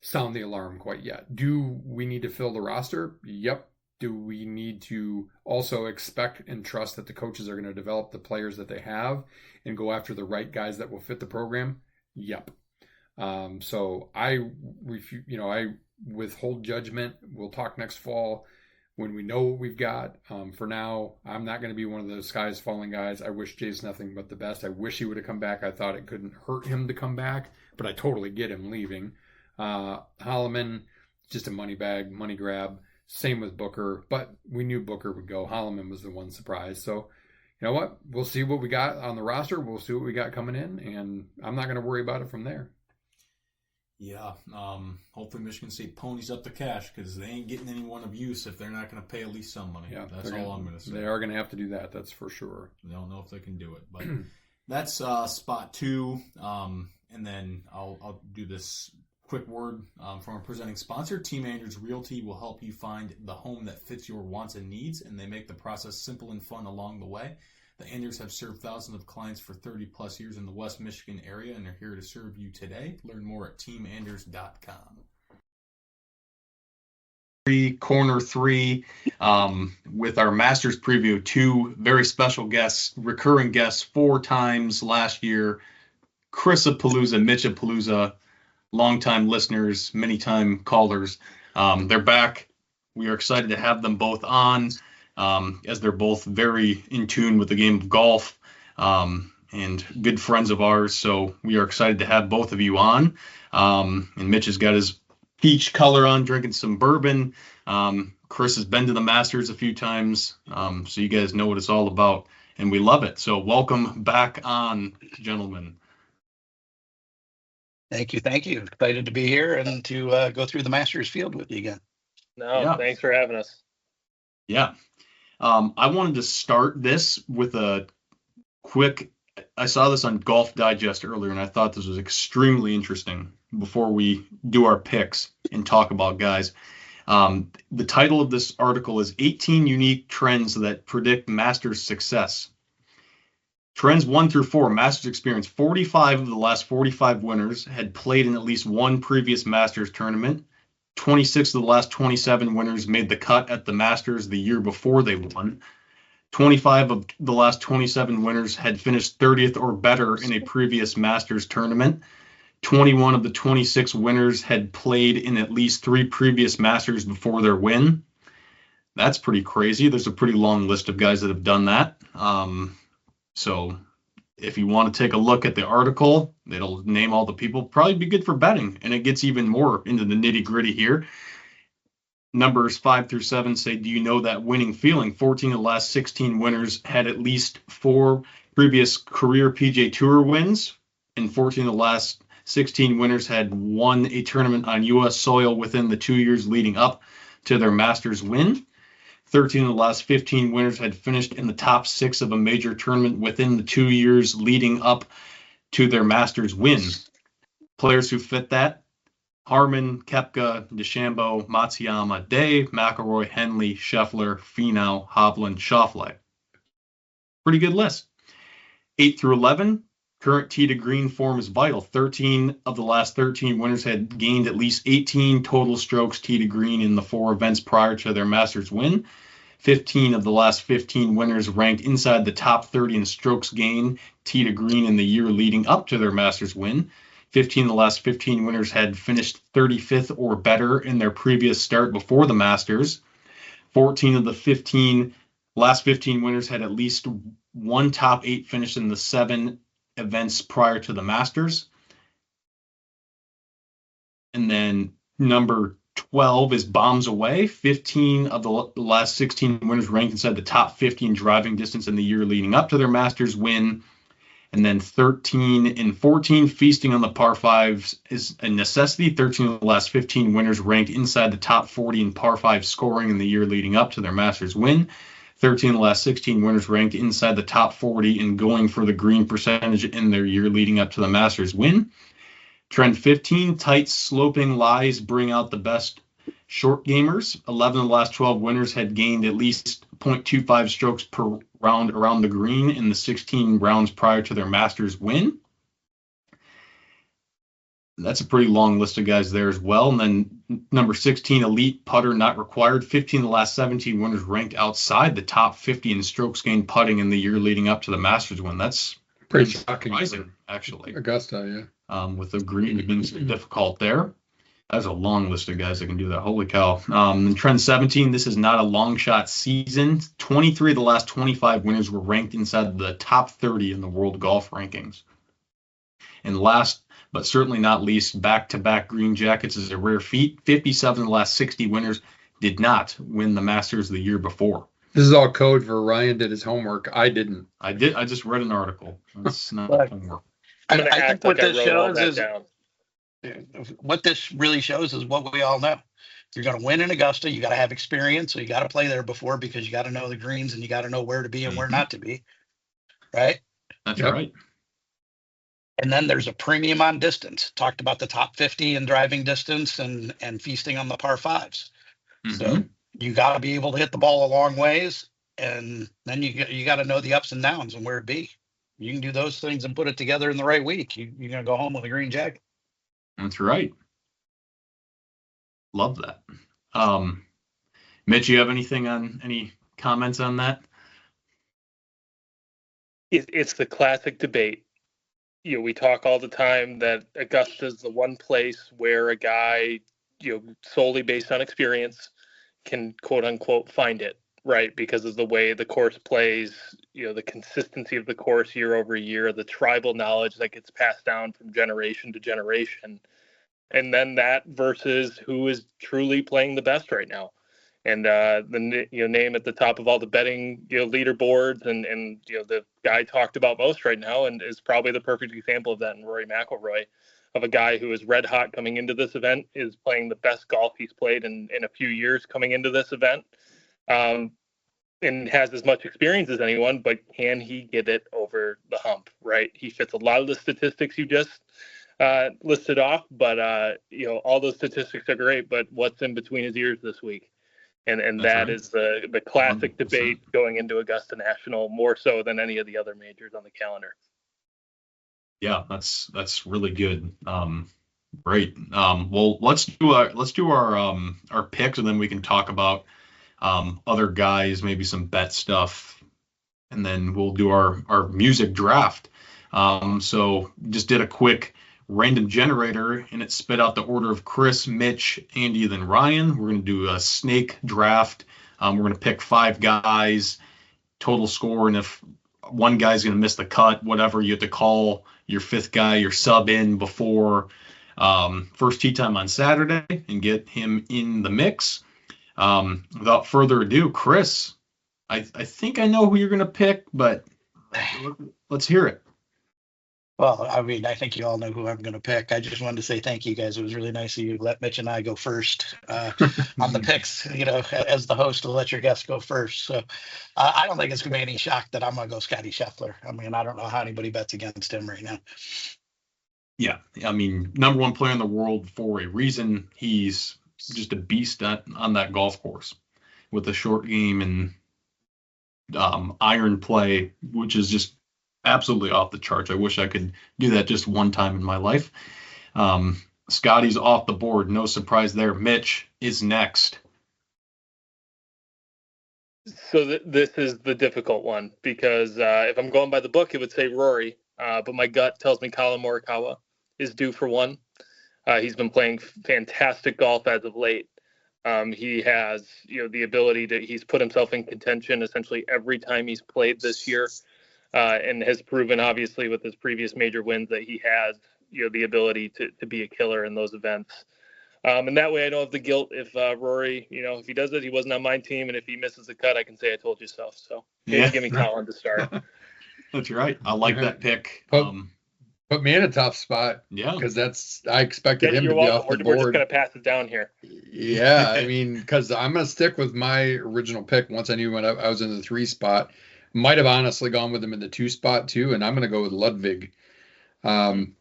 Speaker 1: sound the alarm quite yet. Do we need to fill the roster? Yep. Do we need to also expect and trust that the coaches are going to develop the players that they have and go after the right guys that will fit the program? Yep. So I withhold judgment. We'll talk next fall when we know what we've got. For now, I'm not going to be one of those skies falling guys. I wish Jace nothing but the best. I wish he would have come back. I thought it couldn't hurt him to come back, but I totally get him leaving. Holloman, just a money grab. Same with Booker, but we knew Booker would go. Holloman was the one surprise. So, you know what? We'll see what we got on the roster. We'll see what we got coming in, and I'm not going to worry about it from there.
Speaker 4: Yeah. Hopefully Michigan State ponies up the cash because they ain't getting anyone of use if they're not going to pay at least some money.
Speaker 1: Yeah,
Speaker 4: that's all I'm going to say.
Speaker 1: They are going to have to do that. That's for sure.
Speaker 4: I don't know if they can do it, but that's spot 2. And then I'll do this quick word from our presenting sponsor. Team Andrews Realty will help you find the home that fits your wants and needs, and they make the process simple and fun along the way. The Andrews have served thousands of clients for 30-plus years in the West Michigan area, and they're here to serve you today. Learn more at teamandrews.com. Corner 3, with our Masters preview, 2 very special guests, recurring guests 4 times last year, Chrisapalooza, Mitchapalooza, longtime listeners, many-time callers. They're back. We are excited to have them both on, as they're both very in tune with the game of golf and good friends of ours. So we are excited to have both of you on. And Mitch has got his peach color on, drinking some bourbon. Chris has been to the Masters a few times, so you guys know what it's all about, and we love it. So welcome back on, gentlemen.
Speaker 5: Thank you. Excited to be here and to go through the Masters field with you again.
Speaker 2: Thanks for having us.
Speaker 4: Yeah. I wanted to start this with a quick, I saw this on Golf Digest earlier, and I thought this was extremely interesting before we do our picks and talk about guys. The title of this article is 18 Unique Trends That Predict Masters Success. Trends 1 through 4, Masters experience. 45 of the last 45 winners had played in at least one previous Masters tournament. 26 of the last 27 winners made the cut at the Masters the year before they won. 25 of the last 27 winners had finished 30th or better in a previous Masters tournament. 21 of the 26 winners had played in at least 3 previous Masters before their win. That's pretty crazy. There's a pretty long list of guys that have done that. So if you want to take a look at the article, it'll name all the people. Probably be good for betting, and it gets even more into the nitty-gritty here. Numbers 5 through 7 say, do you know that winning feeling? 14 of the last 16 winners had at least 4 previous career PGA Tour wins, and 14 of the last 16 winners had won a tournament on U.S. soil within the 2 years leading up to their Masters win. 13 of the last 15 winners had finished in the top 6 of a major tournament within the 2 years leading up to their Masters win. Players who fit that: Harman, Koepka, DeChambeau, Matsuyama, Day, McIlroy, Henley, Scheffler, Finau, Hovland, Schauffele. Pretty good list. 8 through 11, current tee to green form is vital. 13 of the last 13 winners had gained at least 18 total strokes tee to green in the 4 events prior to their Masters win. 15 of the last 15 winners ranked inside the top 30 in strokes gained tee to green in the year leading up to their Masters win. 15 of the last 15 winners had finished 35th or better in their previous start before the Masters. 14 of the last 15 winners had at least one top 8 finish in the 7 events prior to the Masters. And then number 12 is bombs away. 15 of the last 16 winners ranked inside the top 15 driving distance in the year leading up to their Masters win. And then 13 and 14, feasting on the par 5s is a necessity. 13 of the last 15 winners ranked inside the top 40 in par 5 scoring in the year leading up to their Masters win. 13 of the last 16 winners ranked inside the top 40 and going for the green percentage in their year leading up to the Masters win. Trend 15, tight sloping lies bring out the best short gamers. 11 of the last 12 winners had gained at least 0.25 strokes per round around the green in the 16 rounds prior to their Masters win. That's a pretty long list of guys there as well. And then number 16, elite putter not required. 15 of the last 17 winners ranked outside the top 50 in strokes gained putting in the year leading up to the Masters win. That's
Speaker 1: Pretty shocking.
Speaker 4: surprising, actually.
Speaker 1: Augusta, yeah.
Speaker 4: With the green being so difficult there. That's a long list of guys that can do that. Holy cow. In trend 17, this is not a long shot season. 23 of the last 25 winners were ranked inside the top 30 in the world golf rankings. And last, but certainly not least, back-to-back green jackets is a rare feat. 57 of the last 60 winners did not win the Masters the year before.
Speaker 1: This is all code for Ryan did his homework. I didn't.
Speaker 4: I just read an article. That's not
Speaker 5: But-
Speaker 4: homework.
Speaker 5: I
Speaker 6: I'm gonna
Speaker 5: think
Speaker 6: act
Speaker 5: what
Speaker 6: like I
Speaker 5: this
Speaker 6: wrote all
Speaker 5: shows
Speaker 6: that
Speaker 5: is
Speaker 6: down.
Speaker 5: what this really shows is what we all know. If you're going to win in Augusta, you got to have experience. So you got to play there before because you got to know the greens and you got to know where to be and where not to be. Right.
Speaker 4: That's
Speaker 1: Yep.
Speaker 4: right.
Speaker 5: And then there's a premium on distance. Talked about the top 50 in driving distance and feasting on the par fives. So
Speaker 4: Mhm.
Speaker 5: you got to be able to hit the ball a long ways. And then you got to know the ups and downs and where to be. You can do those things and put it together in the right week. You're going to go home with a green jacket.
Speaker 4: That's right. Love that. Mitch, you have any comments on that?
Speaker 6: It's the classic debate. You know, we talk all the time that Augusta's the one place where a guy, solely based on experience, can quote unquote find it, right? Because of the way the course plays, the consistency of the course year over year, the tribal knowledge that gets passed down from generation to generation. And then that versus who is truly playing the best right now. And the name at the top of all the betting leaderboards and the guy talked about most right now and is probably the perfect example of that in Rory McIlroy, of a guy who is red hot coming into this event, is playing the best golf he's played in a few years coming into this event, and has as much experience as anyone, but can he get it over the hump, right? He fits a lot of the statistics you just listed off, but all those statistics are great, but what's in between his ears this week? And
Speaker 4: That's
Speaker 6: that
Speaker 4: right.
Speaker 6: is the classic
Speaker 4: 100%.
Speaker 6: debate going into Augusta National, more so than any of the other majors on the calendar.
Speaker 4: Yeah, that's really good. Great. Well, let's do our picks, and then we can talk about other guys, maybe some bet stuff, and then we'll do our music draft. So just did a quick random generator, and it spit out the order of Chris, Mitch, Andy, then Ryan. We're going to do a snake draft. We're going to pick 5 guys, total score, and if one guy's going to miss the cut, whatever, you have to call your 5th guy, your sub in before first tee time on Saturday and get him in the mix. Without further ado, Chris, I think I know who you're going to pick, but let's hear it.
Speaker 5: Well, I mean, I think you all know who I'm going to pick. I just wanted to say thank you guys. It was really nice of you to let Mitch and I go first on the picks, as the host to let your guests go first. So I don't think it's going to be any shock that I'm going to go Scotty Scheffler. I mean, I don't know how anybody bets against him right now.
Speaker 4: Yeah, I mean, number 1 player in the world for a reason. He's just a beast on that golf course with the short game and iron play, which is just absolutely off the charts. I wish I could do that just one time in my life. Scotty's off the board. No surprise there. Mitch is next.
Speaker 6: So this is the difficult one because if I'm going by the book, it would say Rory, but my gut tells me Colin Morikawa is due for one. He's been playing fantastic golf as of late. He has, the ability he's put himself in contention essentially every time he's played this year. And has proven, obviously, with his previous major wins that he has, the ability to be a killer in those events. And that way I don't have the guilt if Rory, if he does it, he wasn't on my team. And if he misses the cut, I can say I told you so. So give me Colin to start.
Speaker 4: That's right. I like that pick.
Speaker 1: Put me in a tough spot
Speaker 4: Yeah.
Speaker 1: because I expected him to
Speaker 6: You're
Speaker 1: be
Speaker 6: welcome.
Speaker 1: off the
Speaker 6: We're just
Speaker 1: board.
Speaker 6: going to pass it down here.
Speaker 1: Yeah, I mean, because I'm gonna stick with my original pick. Once I knew when I was in the 3 spot, might have honestly gone with him in the 2 spot too, and I'm gonna go with Ludwig. Um,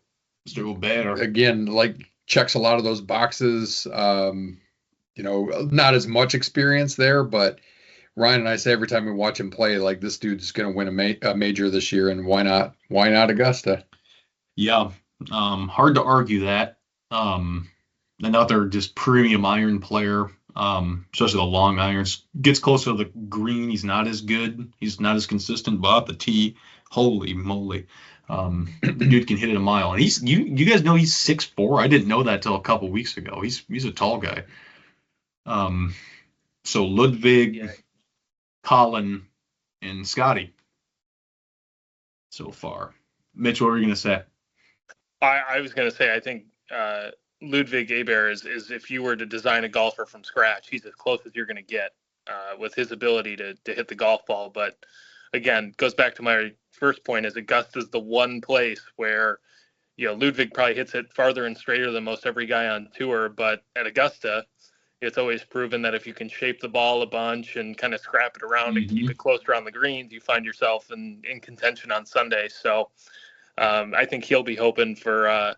Speaker 4: Mr. Gobert.
Speaker 1: again, like checks a lot of those boxes. Not as much experience there, but Ryan and I say every time we watch him play, like this dude's gonna win a major this year, and why not? Why not Augusta?
Speaker 4: Yeah, hard to argue that. Another just premium iron player, especially the long irons. Gets closer to the green. He's not as good. He's not as consistent, but at the tee, holy moly. The dude can hit it a mile. And you guys know he's 6'4". I didn't know that till a couple weeks ago. He's a tall guy. So Ludwig, Colin, and Scotty so far. Mitch, what were you going to say?
Speaker 6: I was going to say, I think Ludwig Aber is if you were to design a golfer from scratch, he's as close as you're going to get with his ability to hit the golf ball. But again, goes back to my first point, is Augusta's the one place where, Ludwig probably hits it farther and straighter than most every guy on tour. But at Augusta, it's always proven that if you can shape the ball a bunch and kind of scrap it around and keep it close around the greens, you find yourself in contention on Sunday. So I think he'll be hoping for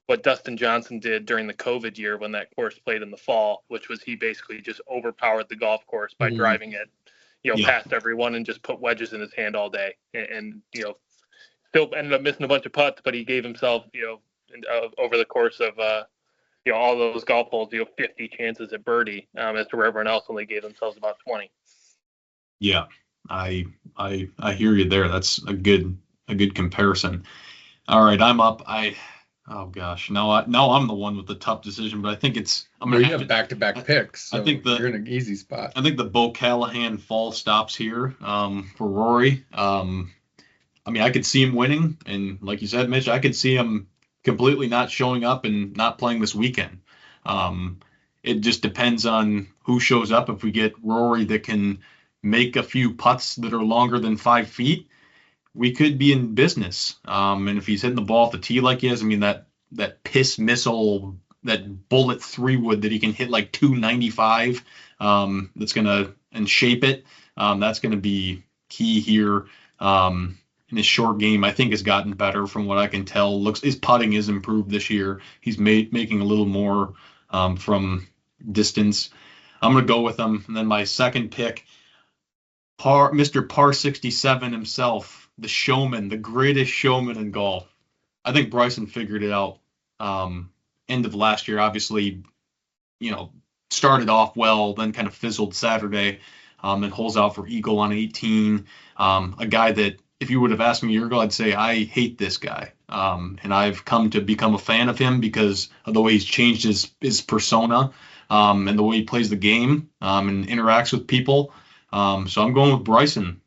Speaker 6: what Dustin Johnson did during the COVID year when that course played in the fall, which was he basically just overpowered the golf course by driving it, past everyone and just put wedges in his hand all day. And still ended up missing a bunch of putts, but he gave himself, over the course of, all those golf holes, 50 chances at birdie, as to where everyone else only gave themselves about 20.
Speaker 4: Yeah, I hear you there. That's a good comparison. All right, I'm up. Oh gosh, now I'm the one with the tough decision, but I think I'm gonna have back-to-back picks. So I think you're in an easy spot. I think the Bo Callahan fall stops here for Rory. I could see him winning, and like you said, Mitch, I could see him completely not showing up and not playing this weekend. It just depends on who shows up. If we get Rory that can make a few putts that are longer than 5 feet, we could be in business. And if he's hitting the ball at the tee like he is, that piss missile, that bullet 3-wood that he can hit like 295, that's gonna and shape it. That's gonna be key here. In his short game, I think has gotten better from what I can tell. His putting is improved this year. He's making a little more from distance. I'm gonna go with him. And then my second pick, Mr. Par 67 himself, the showman, the greatest showman in golf. I think Bryson figured it out. End of last year, obviously, started off well, then kind of fizzled Saturday, and holes out for eagle on 18. A guy that, if you would have asked me a year ago, I'd say I hate this guy. And I've come to become a fan of him because of the way he's changed his persona, and the way he plays the game, and interacts with people. So I'm going with Bryson.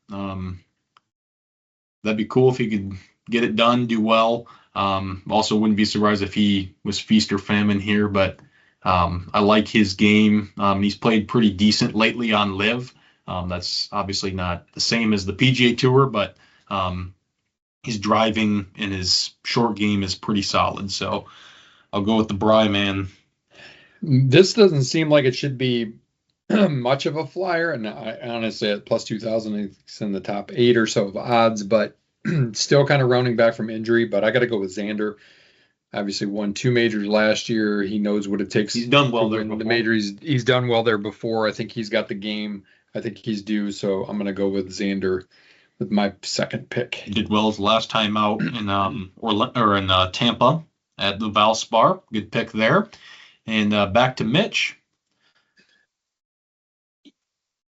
Speaker 4: That'd be cool if he could get it done, do well. Also wouldn't be surprised if he was feast or famine here, but I like his game. He's played pretty decent lately on LIV. That's obviously not the same as the PGA Tour, but his driving and his short game is pretty solid. So I'll go with the Bry man.
Speaker 1: This doesn't seem like it should be much of a flyer, and I honestly at plus 2,000, it's in the top 8 or so of odds, but still kind of rounding back from injury. But I got to go with Xander. Obviously won 2 majors last year. He knows what it takes.
Speaker 4: He's done well there
Speaker 1: before. The major. He's done well there before. I think he's got the game. I think he's due. So I'm going to go with Xander with my second pick.
Speaker 4: He did well his last time out in in Tampa at the Valspar. Good pick there. And back to Mitch.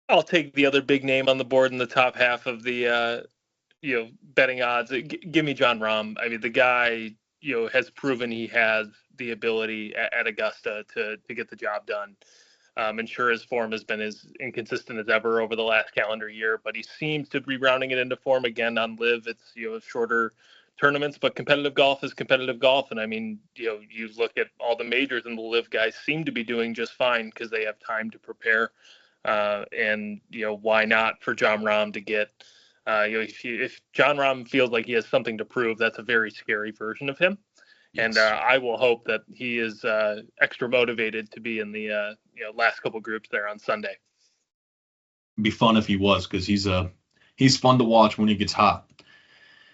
Speaker 6: I'll take the other big name on the board in the top half of the betting odds. Give me Jon Rahm. The guy has proven he has the ability at Augusta to get the job done. And sure, his form has been as inconsistent as ever over the last calendar year, but he seems to be rounding it into form again on LIV. It's shorter tournaments, but competitive golf is competitive golf. And you look at all the majors, and the LIV guys seem to be doing just fine because they have time to prepare. And why not for Jon Rahm to get if Jon Rahm feels like he has something to prove, that's a very scary version of him. And
Speaker 4: Yes.
Speaker 6: I will hope that he is extra motivated to be in the last couple groups there on Sunday.
Speaker 4: It'd be fun if he was, because he's fun to watch when he gets hot.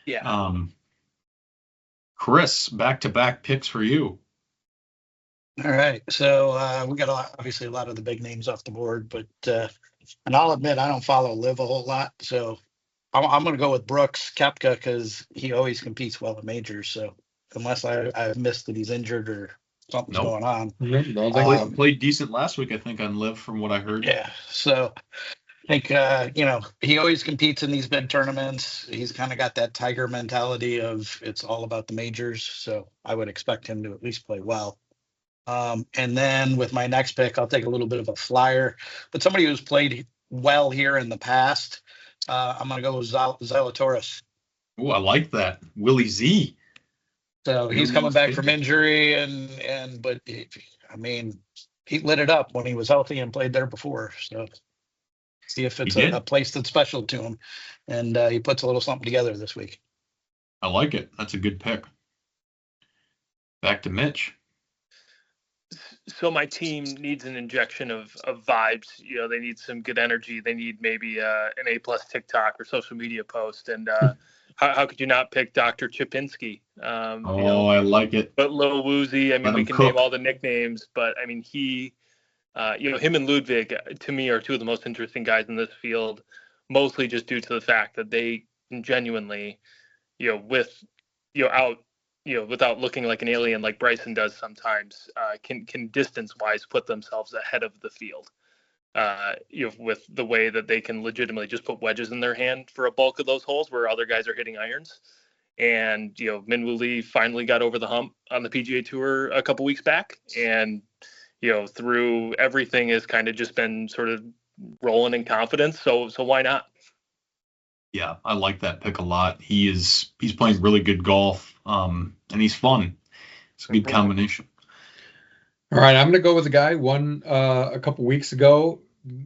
Speaker 6: Yeah.
Speaker 4: Chris, back-to-back picks for you.
Speaker 5: All right. So we got obviously a lot of the big names off the board, but and I'll admit I don't follow Liv a whole lot. So I'm going to go with Brooks Koepka because he always competes well at majors. So unless I've missed that he's injured or something's
Speaker 4: Nope.
Speaker 5: going on.
Speaker 4: Played decent last week, I think, on Liv, from what I heard.
Speaker 5: Yeah. So I think, he always competes in these big tournaments. He's kind of got that Tiger mentality of it's all about the majors. So I would expect him to at least play well. And then with my next pick, I'll take a little bit of a flyer, but somebody who's played well here in the past. I'm going to go with Zalatoris.
Speaker 4: Oh, I like that. Willie Z.
Speaker 5: So he's coming back from injury, but he lit it up when he was healthy and played there before. So see if it's a place that's special to him, and he puts a little something together this week.
Speaker 4: I like it. That's a good pick. Back to Mitch.
Speaker 6: So my team needs an injection of vibes. They need some good energy. They need maybe an A+ TikTok or social media post. And how could you not pick Dr. Chipinski?
Speaker 4: I like it.
Speaker 6: But Lil Woozy. We can name all the nicknames, but he, him and Ludwig to me are two of the most interesting guys in this field, mostly just due to the fact that they can genuinely, without looking like an alien like Bryson does sometimes, can distance-wise put themselves ahead of the field. With the way that they can legitimately just put wedges in their hand for a bulk of those holes where other guys are hitting irons. And, Minwoo Lee finally got over the hump on the PGA Tour a couple weeks back. And, through everything has kind of just been sort of rolling in confidence. So why not?
Speaker 4: Yeah, I like that pick a lot. He's playing really good golf, and he's fun. It's a good combination.
Speaker 1: All right, I'm going to go with a guy won a couple weeks ago,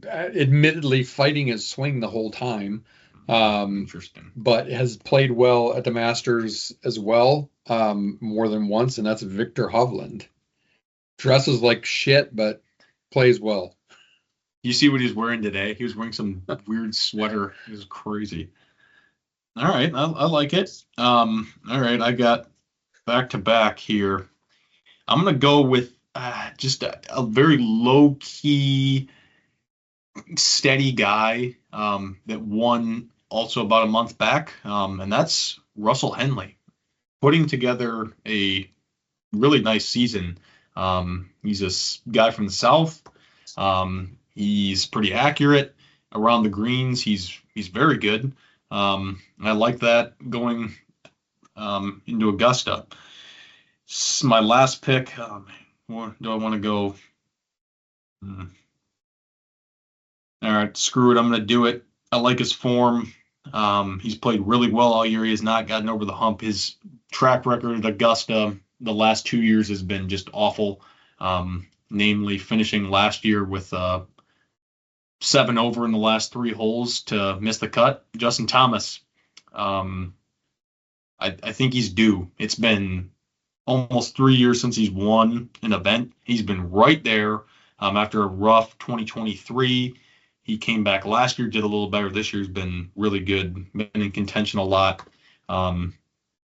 Speaker 1: admittedly fighting his swing the whole time.
Speaker 4: Interesting.
Speaker 1: But has played well at the Masters as well, more than once, and that's Victor Hovland. Dresses like shit, but plays well.
Speaker 4: You see what he's wearing today? He was wearing some weird sweater. It was crazy. All right, I like it. All right, I got back-to-back here. I'm going to go with just a very low-key, steady guy that won also about a month back, and that's Russell Henley, putting together a really nice season. He's a guy from the South. He's pretty accurate around the greens. He's very good. I like that going into Augusta. My last pick. Where do I want to go? All right, screw it. I'm going to do it. I like his form. He's played really well all year. He has not gotten over the hump. His track record at Augusta the last 2 years has been just awful. Namely, finishing last year with 7 over in the last 3 holes to miss the cut. Justin Thomas. I think he's due. It's been almost 3 years since he's won an event. He's been right there after a rough 2023. He came back last year, did a little better. This year's been really good, been in contention a lot.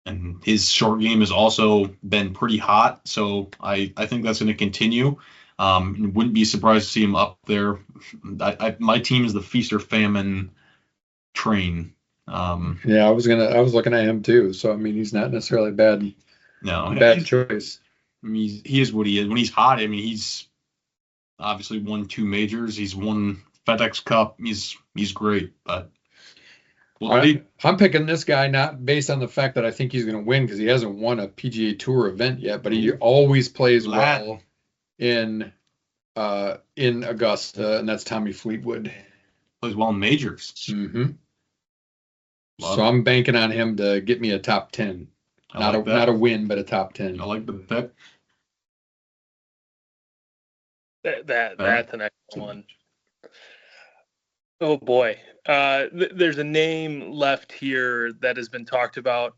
Speaker 4: And his short game has also been pretty hot. So I think that's going to continue. Wouldn't be surprised to see him up there. My team is the feast or famine train.
Speaker 1: Yeah, I was looking at him too. So he's not necessarily bad choice.
Speaker 4: He is what he is. When he's hot, he's obviously won 2 majors. He's won FedEx Cup. He's great. But
Speaker 1: I'm picking this guy not based on the fact that I think he's going to win, because he hasn't won a PGA Tour event yet, but he always plays well in Augusta, and that's Tommy Fleetwood.
Speaker 4: Plays well in majors.
Speaker 1: Mm-hmm. So I'm banking on him to get me a top 10. Not a win, but a top 10.
Speaker 4: I like the pick.
Speaker 6: That's an excellent one. Oh boy. There's a name left here that has been talked about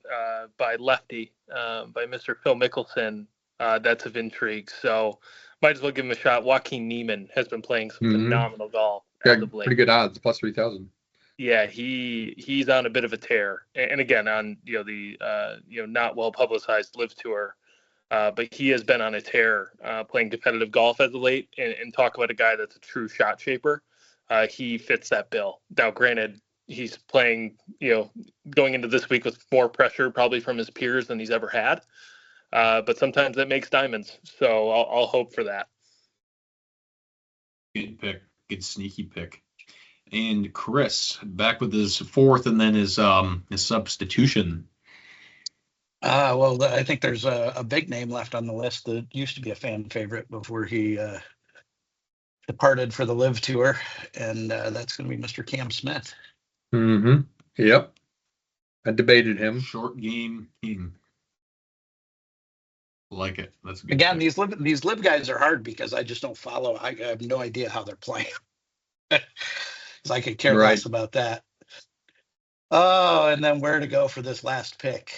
Speaker 6: by Lefty, by Mr. Phil Mickelson. That's of intrigue. So might as well give him a shot. Joaquin Neiman has been playing some phenomenal golf as
Speaker 1: Got
Speaker 6: of late.
Speaker 1: pretty good odds, plus 3,000.
Speaker 6: Yeah, he's on a bit of a tear, and again on the not well publicized Live Tour, but he has been on a tear playing competitive golf as of late. And talk about a guy that's a true shot shaper. He fits that bill. Now, granted, he's playing, going into this week with more pressure probably from his peers than he's ever had. But sometimes that makes diamonds. So I'll hope for that.
Speaker 4: Good pick. Good sneaky pick. And Chris, back with his fourth and then his substitution.
Speaker 5: Well, I think there's a big name left on the list that used to be a fan favorite before he departed for the Live Tour, and that's going to be Mr. Cam Smith.
Speaker 1: Mm-hmm. Yep. I debated him.
Speaker 4: Short game king. Like it. That's a good
Speaker 5: Again,
Speaker 4: pick.
Speaker 5: these live guys are hard because I just don't follow. I have no idea how they're playing. Because I could care less about that. Oh, and then where to go for this last pick?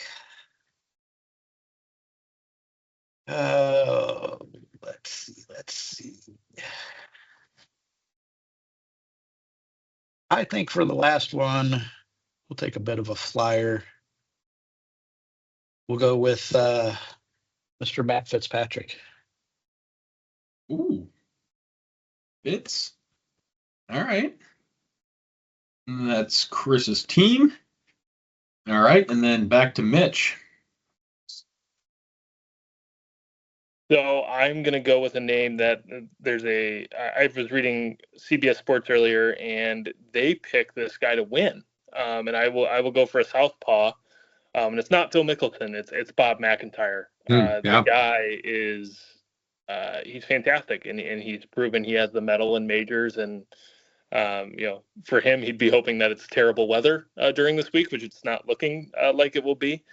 Speaker 5: Let's see. I think for the last one, we'll take a bit of a flyer. We'll go with Mr. Matt Fitzpatrick.
Speaker 4: Ooh. Fitz. All right. And that's Chris's team. All right. And then back to Mitch.
Speaker 6: So I'm going to go with a name that I was reading CBS Sports earlier, and they picked this guy to win. And I will go for a southpaw. And it's not Phil Mickelson. It's Bob McIntyre. The guy is he's fantastic, and he's proven he has the medal in majors. And for him, he'd be hoping that it's terrible weather during this week, which it's not looking like it will be.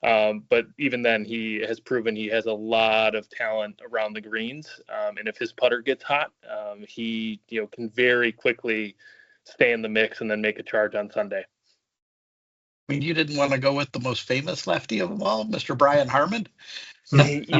Speaker 6: But even then, he has proven he has a lot of talent around the greens. And if his putter gets hot, he can very quickly stay in the mix and then make a charge on Sunday.
Speaker 5: I mean, you didn't want to go with the most famous lefty of them all, Mr. Brian Harmon?
Speaker 6: That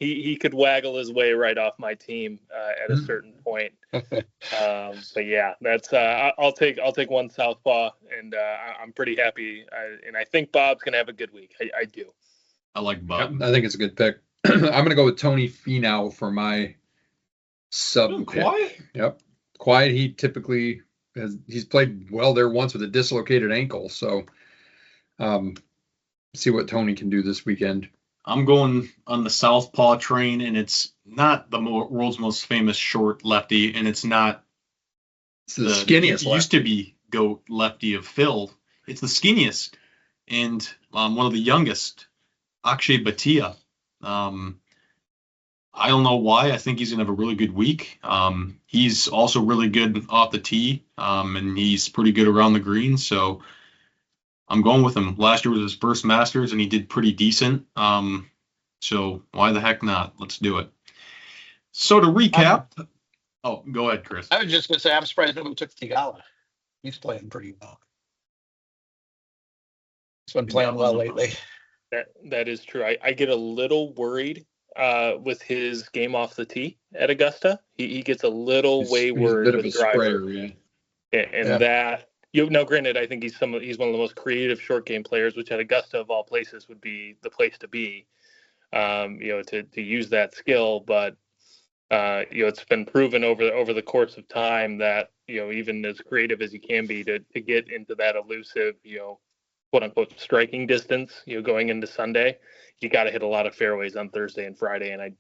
Speaker 6: he could waggle his way right off my team at a certain point. But yeah, that's I'll take one southpaw, and I'm pretty happy. And I think Bob's gonna have a good week. I do.
Speaker 4: I like Bob.
Speaker 1: I think it's a good pick. I'm gonna go with Tony Finau for my sub.
Speaker 4: Quiet.
Speaker 1: Yep, quiet. He typically he's played well there once with a dislocated ankle. So, see what Tony can do this weekend.
Speaker 4: I'm going on the southpaw train, and it's not the world's most famous short lefty, and it's not
Speaker 1: the skinniest.
Speaker 4: It used to be GOAT lefty of Phil. It's the skinniest and one of the youngest, Akshay Bhatia. I don't know why. I think he's going to have a really good week. He's also really good off the tee, and he's pretty good around the green. So I'm going with him. Last year was his first Masters, and he did pretty decent. So why the heck not? Let's do it. So to recap, go ahead, Chris.
Speaker 5: I was just going to say, I'm surprised nobody took Theegala. He's playing pretty well. He's been playing well lately.
Speaker 6: That is true. I get a little worried with his game off the tee at Augusta. He gets a little wayward
Speaker 1: He's a bit
Speaker 6: with
Speaker 1: of a
Speaker 6: driver.
Speaker 1: sprayer, yeah.
Speaker 6: That granted, I think he's one of the most creative short game players, which at Augusta of all places would be the place to be. To use that skill, but it's been proven over the course of time that even as creative as he can be to get into that elusive quote unquote striking distance going into Sunday, you got to hit a lot of fairways on Thursday and Friday, and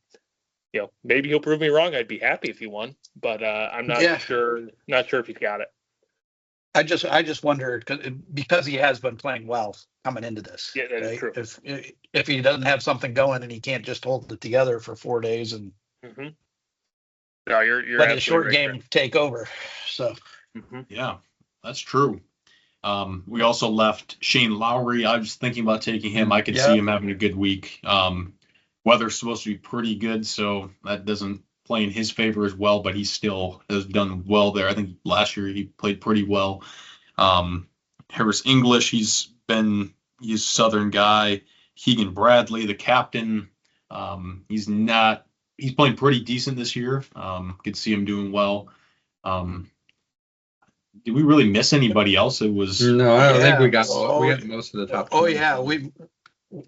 Speaker 6: maybe he'll prove me wrong. I'd be happy if he won, but I'm not sure if he's got it.
Speaker 5: I just wonder because he has been playing well coming into this.
Speaker 6: Yeah, that is true.
Speaker 5: If he doesn't have something going and he can't just hold it together for 4 days and
Speaker 6: no, you're
Speaker 5: let his short game take over. So
Speaker 4: yeah, that's true. We also left Shane Lowry. I was thinking about taking him. I could see him having a good week. Weather's supposed to be pretty good, so that doesn't play in his favor as well, but he still has done well there. I think last year he played pretty well. Harris English, he's a Southern guy. Keegan Bradley, the captain, he's playing pretty decent this year. Could see him doing well. Did we really miss anybody else? It was
Speaker 1: No, I don't think we got
Speaker 5: Yeah.
Speaker 1: most of the top.
Speaker 5: Oh
Speaker 1: 20.
Speaker 5: yeah,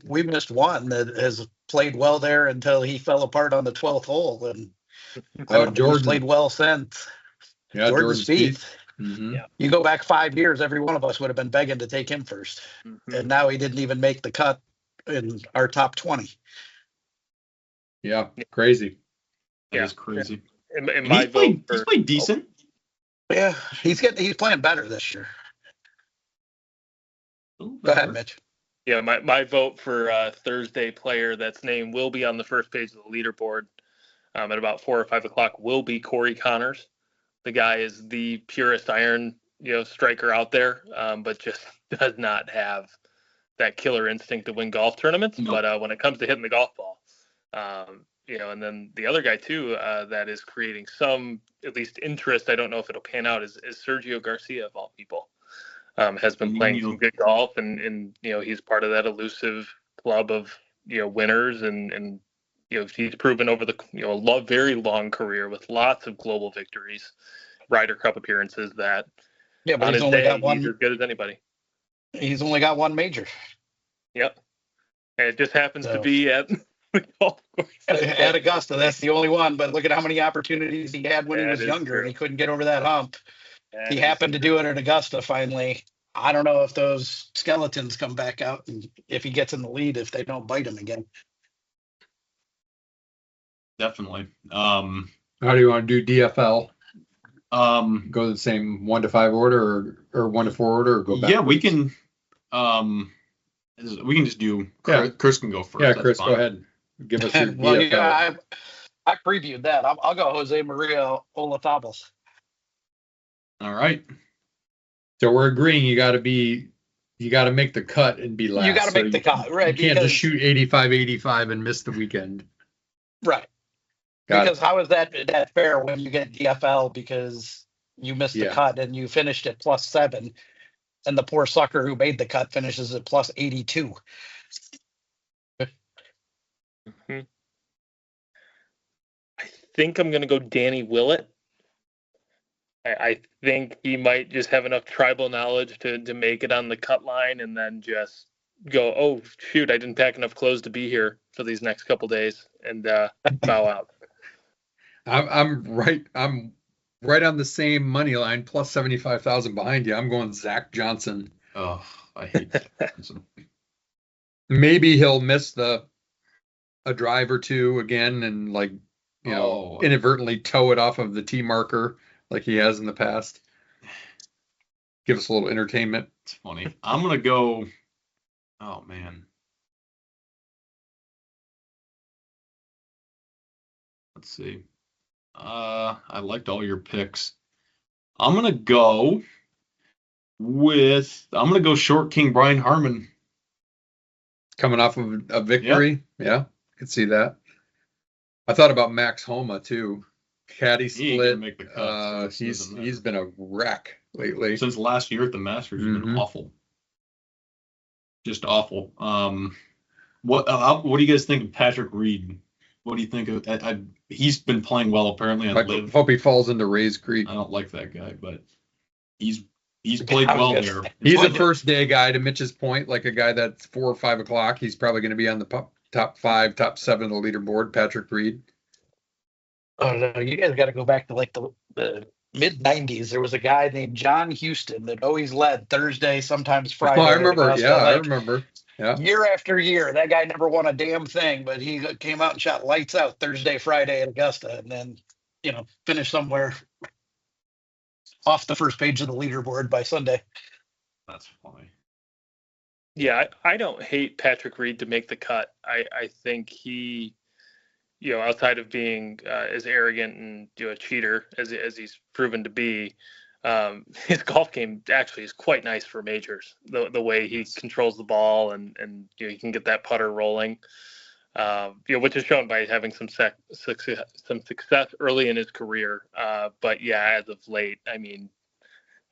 Speaker 5: we missed one that has played well there until he fell apart on the 12th hole, and I don't think he's
Speaker 1: Jordan.
Speaker 5: played well since.
Speaker 1: Yeah,
Speaker 5: Jordan Spieth.
Speaker 1: Mm-hmm.
Speaker 6: Yeah.
Speaker 5: You go back 5 years, every one of us would have been begging to take him first, and now he didn't even make the cut in our top 20.
Speaker 1: Yeah, crazy.
Speaker 4: That is crazy.
Speaker 6: In
Speaker 4: And
Speaker 6: my
Speaker 4: he's played,
Speaker 6: vote for,
Speaker 4: he's played decent.
Speaker 5: Yeah, he's playing better this year. Go ahead, Mitch.
Speaker 6: yeah, my vote for Thursday player that's name will be on the first page of the leaderboard at about 4 or 5 o'clock will be Corey Connors. The guy is the purest iron, striker out there, but just does not have that killer instinct to win golf tournaments.
Speaker 4: Nope.
Speaker 6: But when it comes to hitting the golf ball, and then the other guy too that is creating some at least interest. I don't know if it'll pan out. Is Sergio Garcia of all people. Has been playing some good golf, and he's part of that elusive club of winners, and he's proven over the very long career with lots of global victories, Ryder Cup appearances that
Speaker 5: Yeah, but
Speaker 6: on
Speaker 5: he's
Speaker 6: his
Speaker 5: only
Speaker 6: day
Speaker 5: got one.
Speaker 6: he's as good as anybody.
Speaker 5: He's only got one major
Speaker 6: Yep, and it just happens to
Speaker 5: So-
Speaker 6: be at the golf course.
Speaker 5: at Augusta. That's the only one. But look at how many opportunities he had when he
Speaker 6: That
Speaker 5: was
Speaker 6: is
Speaker 5: younger,
Speaker 6: true.
Speaker 5: and he couldn't get over that hump.
Speaker 6: That
Speaker 5: He
Speaker 6: is
Speaker 5: happened to do it at Augusta finally. I don't know if those skeletons come back out, and if he gets in the lead, if they don't bite him again.
Speaker 4: Definitely.
Speaker 1: How do you want to do DFL?
Speaker 4: Go
Speaker 1: Go the same 1 to 5 order or 1 to 4 order, or go back?
Speaker 4: yeah, we can just do Chris can go first.
Speaker 1: Yeah,
Speaker 4: That's
Speaker 1: Chris,
Speaker 4: fine.
Speaker 1: go ahead. Give us your
Speaker 5: Well,
Speaker 1: DFL.
Speaker 5: yeah, I previewed that. I'll go Jose Maria Olazabal.
Speaker 4: All right.
Speaker 1: So we're agreeing you got to make the cut and be last.
Speaker 5: You got to
Speaker 1: So
Speaker 5: make the cut, right?
Speaker 1: You can't
Speaker 5: because,
Speaker 1: just shoot 85 and miss the weekend.
Speaker 5: right.
Speaker 1: Got
Speaker 5: Because how is that fair when you get DFL because you missed the
Speaker 1: Yeah.
Speaker 5: cut and you finished at +7, and the poor sucker who made the cut finishes at +82.
Speaker 6: I think I'm going to go Danny Willett. I think he might just have enough tribal knowledge to make it on the cut line and then just go, oh, shoot, I didn't pack enough clothes to be here for these next couple days and bow out.
Speaker 1: I'm right on the same money line, plus 75,000 behind you. I'm going Zach Johnson.
Speaker 4: Oh, I hate that.
Speaker 1: Maybe he'll miss a drive or two again and inadvertently tow it off of the tee marker like he has in the past. Give us a little entertainment.
Speaker 4: It's funny. I'm gonna go. Oh man. Let's see. I liked all your picks. I'm gonna go Short King Brian Harmon.
Speaker 1: Coming off of a victory. Yeah, I could see that. I thought about Max Homa too. Caddy
Speaker 4: He ain't gonna
Speaker 1: split.
Speaker 4: make the cut, so it doesn't matter.
Speaker 1: He's been a wreck lately.
Speaker 4: Since last year at the Masters, he's been
Speaker 1: Mhm.
Speaker 4: awful. Just awful. What do you guys think of Patrick Reed? What do you think of? He's been playing well apparently on
Speaker 1: I
Speaker 4: Live.
Speaker 1: hope he falls into Ray's Creek.
Speaker 4: I don't like that guy, but he's played well there.
Speaker 1: He's a
Speaker 4: But-
Speaker 1: first day guy, to Mitch's point, like a guy that's 4 or 5 o'clock. He's probably going to be on the top 5, top 7 of the leaderboard. Patrick Reed.
Speaker 5: Oh no, you guys got to go back to like the mid '90s. There was a guy named John Houston that always led Thursday, sometimes Friday.
Speaker 1: Oh, I
Speaker 5: at
Speaker 1: remember.
Speaker 5: Augusta,
Speaker 1: Yeah, I
Speaker 5: like,
Speaker 1: remember. Yeah.
Speaker 5: Year after year, that guy never won a damn thing, but he came out and shot lights out Thursday, Friday at Augusta, and then finished somewhere off the first page of the leaderboard by Sunday.
Speaker 4: That's funny.
Speaker 6: Yeah, I don't hate Patrick Reed to make the cut. I think he, outside of being as arrogant and a cheater as he's proven to be, his golf game actually is quite nice for majors. The way he controls the ball and he can get that putter rolling. Which is shown by having some success early in his career. But yeah, as of late, I mean,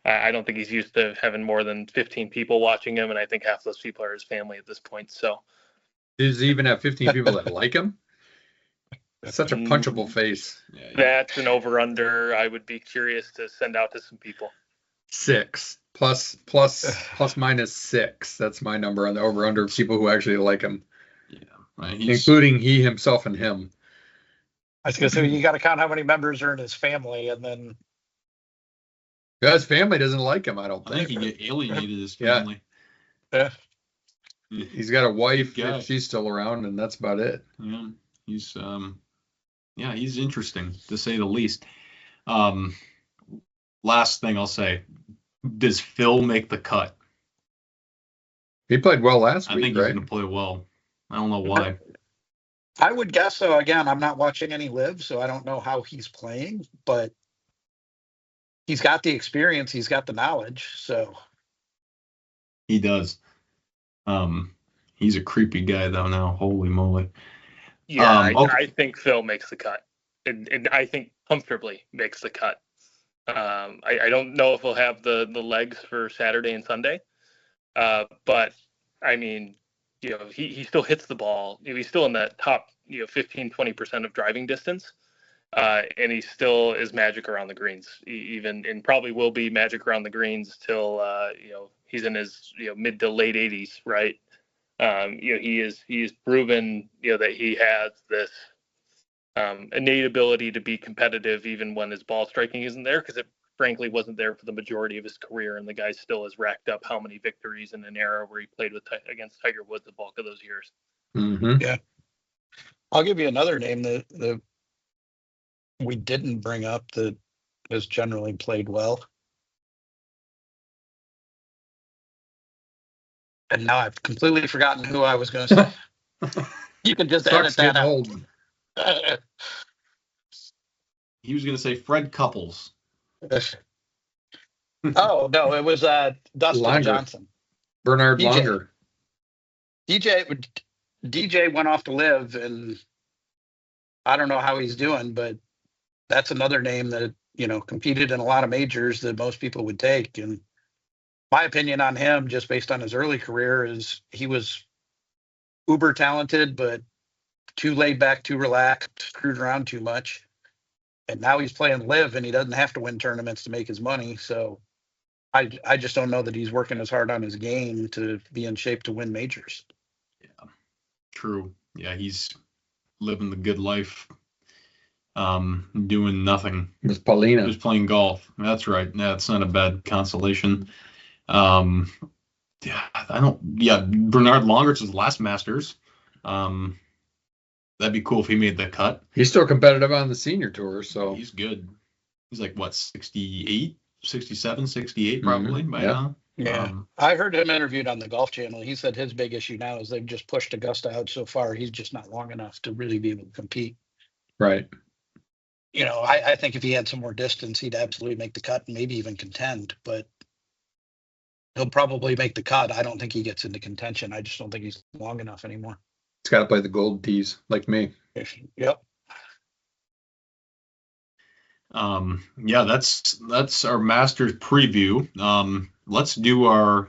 Speaker 6: I don't think he's used to having more than 15 people watching him, and I think half those people are his family at this point. So,
Speaker 1: Does he even have 15 people that like him? Such a punchable face.
Speaker 7: Yeah,
Speaker 6: that's an over/under. I would be curious to send out to some people.
Speaker 1: 6 plus minus 6. That's my number on the over/under of people who actually like him,
Speaker 7: right.
Speaker 1: including he himself and him.
Speaker 5: I was going to say, you got to count how many members are in his family, and then
Speaker 1: Yeah, his family doesn't like him, I don't
Speaker 7: I think
Speaker 1: think.
Speaker 7: he alienated his
Speaker 1: Yeah.
Speaker 7: family.
Speaker 5: Yeah.
Speaker 1: He's got a wife,
Speaker 7: Good guy.
Speaker 1: if she's still around, and that's about it.
Speaker 7: Yeah, he's interesting to say the least. Last thing I'll say, does Phil make the cut?
Speaker 1: He played well last
Speaker 7: I
Speaker 1: week,
Speaker 7: think he's
Speaker 1: right?
Speaker 7: going to play well. I don't know why.
Speaker 5: I would guess so. Again, I'm not watching any live, so I don't know how he's playing, but he's got the experience, he's got the knowledge. So
Speaker 7: He does. He's a creepy guy though now. Holy moly.
Speaker 6: Yeah,
Speaker 7: Okay.
Speaker 6: I think Phil makes the cut, and I think comfortably makes the cut. I don't know if he'll have the legs for Saturday and Sunday, but I mean, he still hits the ball. He's still in that top 15-20% of driving distance, and he still is magic around the greens, even, and probably will be magic around the greens till he's in his mid to late 80s, right? He's proven that he has this innate ability to be competitive even when his ball striking isn't there, because it frankly wasn't there for the majority of his career, and the guy still has racked up how many victories in an era where he played against Tiger Woods the bulk of those years.
Speaker 1: Mm-hmm.
Speaker 5: I'll give you another name that we didn't bring up that has generally played well. And now I've completely forgotten who I was going to say. You can just edit
Speaker 1: Sucks
Speaker 5: that
Speaker 1: getting
Speaker 5: out.
Speaker 1: old.
Speaker 7: He was going to say Fred Couples.
Speaker 5: Oh, no, it was Dustin
Speaker 1: Langer.
Speaker 5: Johnson.
Speaker 1: Bernard
Speaker 5: DJ.
Speaker 1: Longer.
Speaker 5: DJ went off to live, and I don't know how he's doing, but that's another name that, competed in a lot of majors that most people would take. And my opinion on him, just based on his early career, is he was uber talented, but too laid back, too relaxed, screwed around too much. And now he's playing live, and he doesn't have to win tournaments to make his money. So I just don't know that he's working as hard on his game to be in shape to win majors.
Speaker 7: Yeah, true. Yeah, he's living the good life, doing nothing.
Speaker 1: With Paulina.
Speaker 7: Just playing golf. That's right. Yeah, it's not a bad consolation. Bernard Longer's his last Masters. That'd be cool if he made the cut.
Speaker 1: He's still competitive on the senior tour, so
Speaker 7: He's good. He's like, what, 68, 67, 68 probably by
Speaker 1: Yeah.
Speaker 7: now?
Speaker 5: Yeah. I heard him interviewed on the Golf Channel. He said his big issue now is they've just pushed Augusta out so far. He's just not long enough to really be able to compete.
Speaker 1: right.
Speaker 5: I think if he had some more distance, he'd absolutely make the cut and maybe even contend, but he'll probably make the cut. I don't think he gets into contention. I just don't think he's long enough anymore.
Speaker 1: He's got to play the gold tees like me.
Speaker 5: Yep.
Speaker 7: Yeah, that's our Masters preview. Let's do our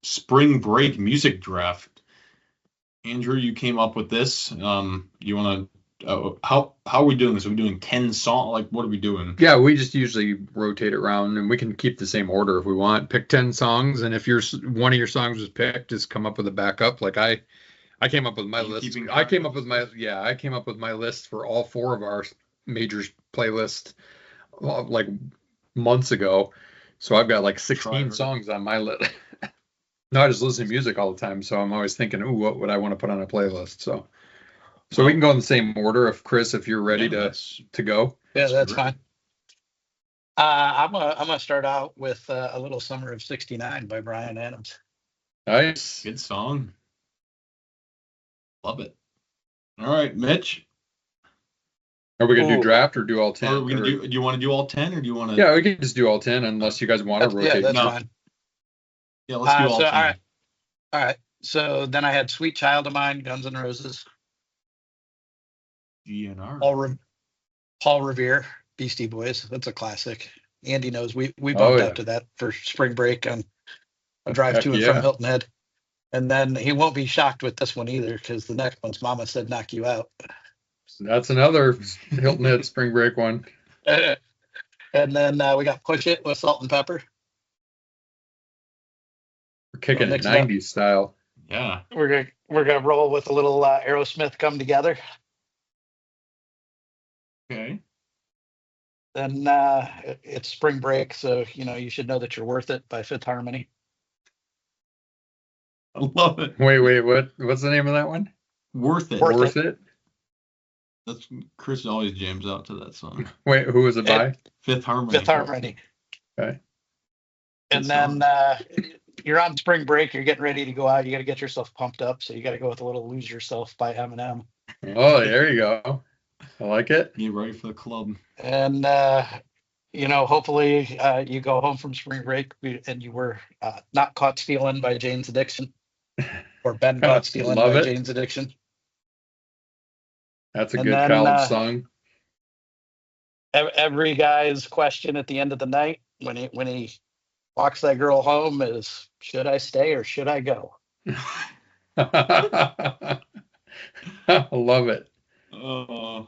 Speaker 7: spring break music draft. Andrew, you came up with this. You want to? How are we doing this? Are we doing 10 songs? Like, what are we doing?
Speaker 1: Yeah, we just usually rotate it around, and we can keep the same order if we want. Pick 10 songs, and if one of your songs was picked, just come up with a backup. Like I came up with my list. I came up with my list for all 4 of our majors playlist like months ago. So I've got like 16 songs on my list. No, I just listen to music all the time, so I'm always thinking, ooh, what would I want to put on a playlist? So we can go in the same order. If you're ready to go.
Speaker 5: Yeah, that's fine. I'm gonna start out with a little "Summer of '69" by Bryan Adams.
Speaker 1: Nice.
Speaker 7: Good song. Love it. All right, Mitch.
Speaker 1: Are we gonna do draft or do all 10?
Speaker 7: Are we gonna do you want to do all 10 or do you want to?
Speaker 1: Yeah, we can just do all 10 unless you guys want to rotate.
Speaker 5: Yeah, that's
Speaker 7: No.
Speaker 5: fine.
Speaker 7: Yeah, let's do all 10.
Speaker 5: All right. So then I had "Sweet Child of Mine," Guns N' Roses.
Speaker 7: GNR.
Speaker 5: Paul Revere, Beastie Boys. That's a classic. Andy knows we
Speaker 1: Oh,
Speaker 5: bumped
Speaker 1: yeah.
Speaker 5: out to that for spring break on a drive
Speaker 1: Heck
Speaker 5: to and from
Speaker 1: yeah.
Speaker 5: Hilton Head. And then he won't be shocked with this one either, because the next one's Mama Said Knock You Out.
Speaker 1: That's another Hilton Head spring break one.
Speaker 5: And then we got Push It with Salt and Pepper.
Speaker 1: We're kicking it
Speaker 5: Mix it up.
Speaker 1: 90s style.
Speaker 7: Yeah.
Speaker 5: We're gonna roll with a little Aerosmith, Come Together.
Speaker 7: Okay.
Speaker 5: Then it's spring break, so you should know that you're worth it by Fifth Harmony.
Speaker 7: I love it.
Speaker 1: Wait, what's the name of that one?
Speaker 7: Worth it.
Speaker 5: Worth
Speaker 1: Worth it?
Speaker 7: That's Chris always jams out to that song.
Speaker 1: Wait, who was it by?
Speaker 7: Fifth Harmony.
Speaker 5: Fifth Harmony.
Speaker 1: Okay.
Speaker 5: And
Speaker 7: Good
Speaker 5: then
Speaker 7: song.
Speaker 5: you're on spring break. You're getting ready to go out. You got to get yourself pumped up. So you got to go with a little "Lose Yourself" by Eminem.
Speaker 1: Oh, there you go. I like it.
Speaker 7: Get ready for the club.
Speaker 5: And hopefully you go home from spring break and you were not caught stealing by Jane's Addiction, or been caught stealing
Speaker 1: Love
Speaker 5: by
Speaker 1: it.
Speaker 5: Jane's Addiction.
Speaker 1: That's a
Speaker 5: And
Speaker 1: good
Speaker 5: then,
Speaker 1: college song.
Speaker 5: Every guy's question at the end of the night when he walks that girl home is, should I stay or should I go?
Speaker 1: I love it.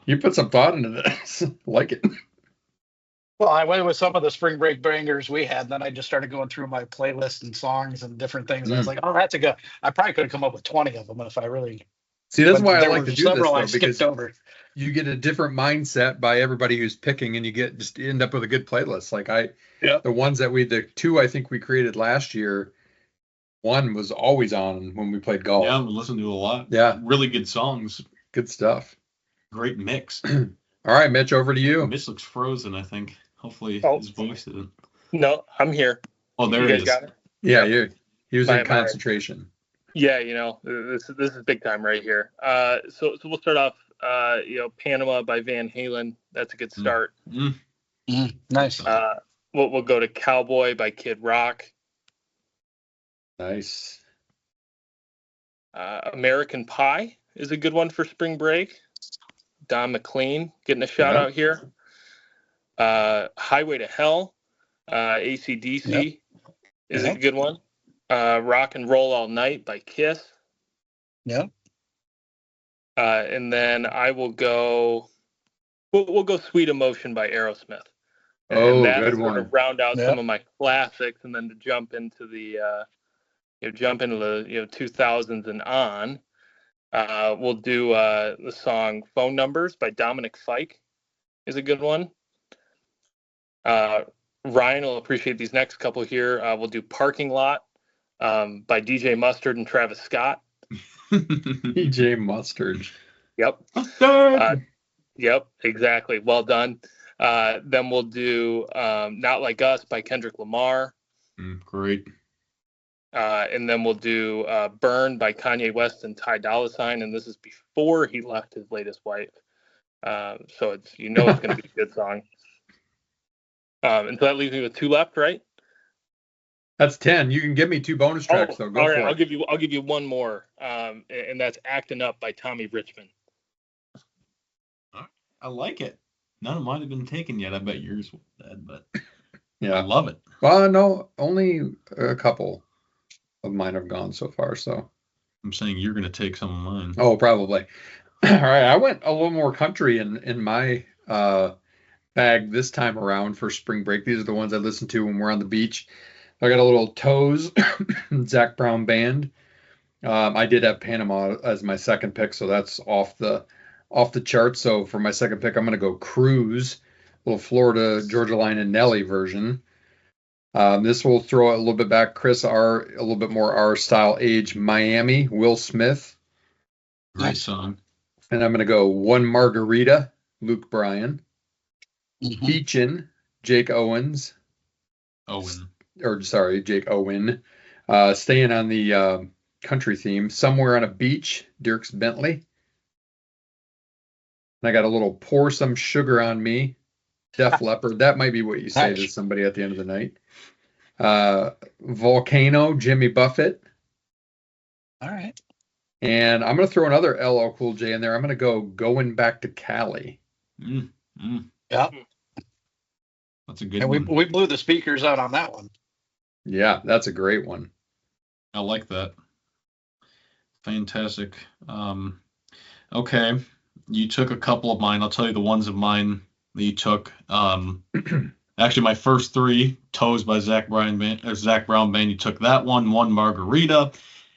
Speaker 1: You put some thought into this. Like it.
Speaker 5: Well, I went with some of the spring break bangers we had, and then I just started going through my playlist and songs and different things. And I was like, oh, that's a good. I probably could have come up with 20 of them if I really.
Speaker 1: See, that's
Speaker 5: but
Speaker 1: why I
Speaker 5: there
Speaker 1: like
Speaker 5: were
Speaker 1: to do
Speaker 5: several I
Speaker 1: this, though,
Speaker 5: skipped
Speaker 1: because
Speaker 5: over.
Speaker 1: you get a different mindset by everybody who's picking, and you just end up with a good playlist. Like the ones that the two I think we created last year, one was always on when we played golf.
Speaker 7: Yeah, I'm listening to a lot.
Speaker 1: Yeah.
Speaker 7: Really good songs.
Speaker 1: Good stuff.
Speaker 7: Great mix.
Speaker 1: All right, Mitch, over to you.
Speaker 7: Mitch looks frozen, I think. Hopefully his voice isn't.
Speaker 6: No, I'm here.
Speaker 7: Oh, there
Speaker 6: You
Speaker 7: it
Speaker 6: guys
Speaker 7: is.
Speaker 6: got it?
Speaker 1: Yeah, he was in
Speaker 6: Fine,
Speaker 1: concentration.
Speaker 6: Yeah, this is big time right here. So we'll start off. Panama by Van Halen. That's a good start.
Speaker 5: Nice.
Speaker 6: We'll go to Cowboy by Kid Rock.
Speaker 1: Nice.
Speaker 6: American Pie is a good one for spring break. Don McLean getting a shout out here. Highway to Hell, AC/DC is a good one. Rock and Roll All Night by Kiss.
Speaker 5: Yeah.
Speaker 6: And then I will go. We'll go Sweet Emotion by Aerosmith.
Speaker 1: Oh,
Speaker 6: and
Speaker 1: good
Speaker 6: sort
Speaker 1: one.
Speaker 6: of round out some of my classics, and then to jump into the 2000s and on. We'll do the song "Phone Numbers" by Dominic Fike is a good one. Ryan will appreciate these next couple here. We'll do "Parking Lot" by DJ Mustard and Travis Scott.
Speaker 1: DJ Mustard.
Speaker 6: Yep. Yep, exactly. Well done. Then we'll do "Not Like Us" by Kendrick Lamar.
Speaker 7: Great.
Speaker 6: And then we'll do "Burn" by Kanye West and Ty Dolla $ign, and this is before he left his latest wife. So it's it's going to be a good song. And so that leaves me with two left, right?
Speaker 1: That's 10. You can give me two bonus tracks though. Go
Speaker 6: all
Speaker 1: for
Speaker 6: right,
Speaker 1: it.
Speaker 6: I'll give you one more, and that's "Acting Up" by Tommy Richmond.
Speaker 7: I like it. None of mine have been taken yet. I bet yours will, Dad, but
Speaker 1: Yeah.
Speaker 7: I love it.
Speaker 1: Well, no, only a couple of mine have gone so far. So
Speaker 7: I'm saying you're going to take some of mine.
Speaker 1: Oh, probably. All right. I went a little more country in my bag this time around for spring break. These are the ones I listen to when we're on the beach. I got a little Toes, Zach Brown Band. I did have Panama as my second pick, so that's off the chart. So for my second pick, I'm going to go Cruise, a little Florida Georgia Line and Nelly version. This will throw it a little bit back, Chris, a little bit more our style age, Miami, Will Smith.
Speaker 7: Great song.
Speaker 1: And I'm going to go One Margarita, Luke Bryan. Beachin', Jake Owens. Jake Owen. Staying on the country theme, Somewhere on a Beach, Dierks Bentley. And I got a little Pour Some Sugar on Me, Def Leppard. That might be what you say to somebody at the end of the night. Volcano, Jimmy Buffett.
Speaker 5: All right.
Speaker 1: And I'm going to throw another LL Cool J in there. I'm going to go Going Back to Cali.
Speaker 5: Yeah.
Speaker 7: That's a good
Speaker 5: And
Speaker 7: one.
Speaker 5: we blew the speakers out on that one.
Speaker 1: Yeah, that's a great one.
Speaker 7: I like that. Fantastic. Okay. You took a couple of mine. I'll tell you the ones of mine that you took. Actually, my first three, Toes by Zach Brown Band. You took that one Margarita,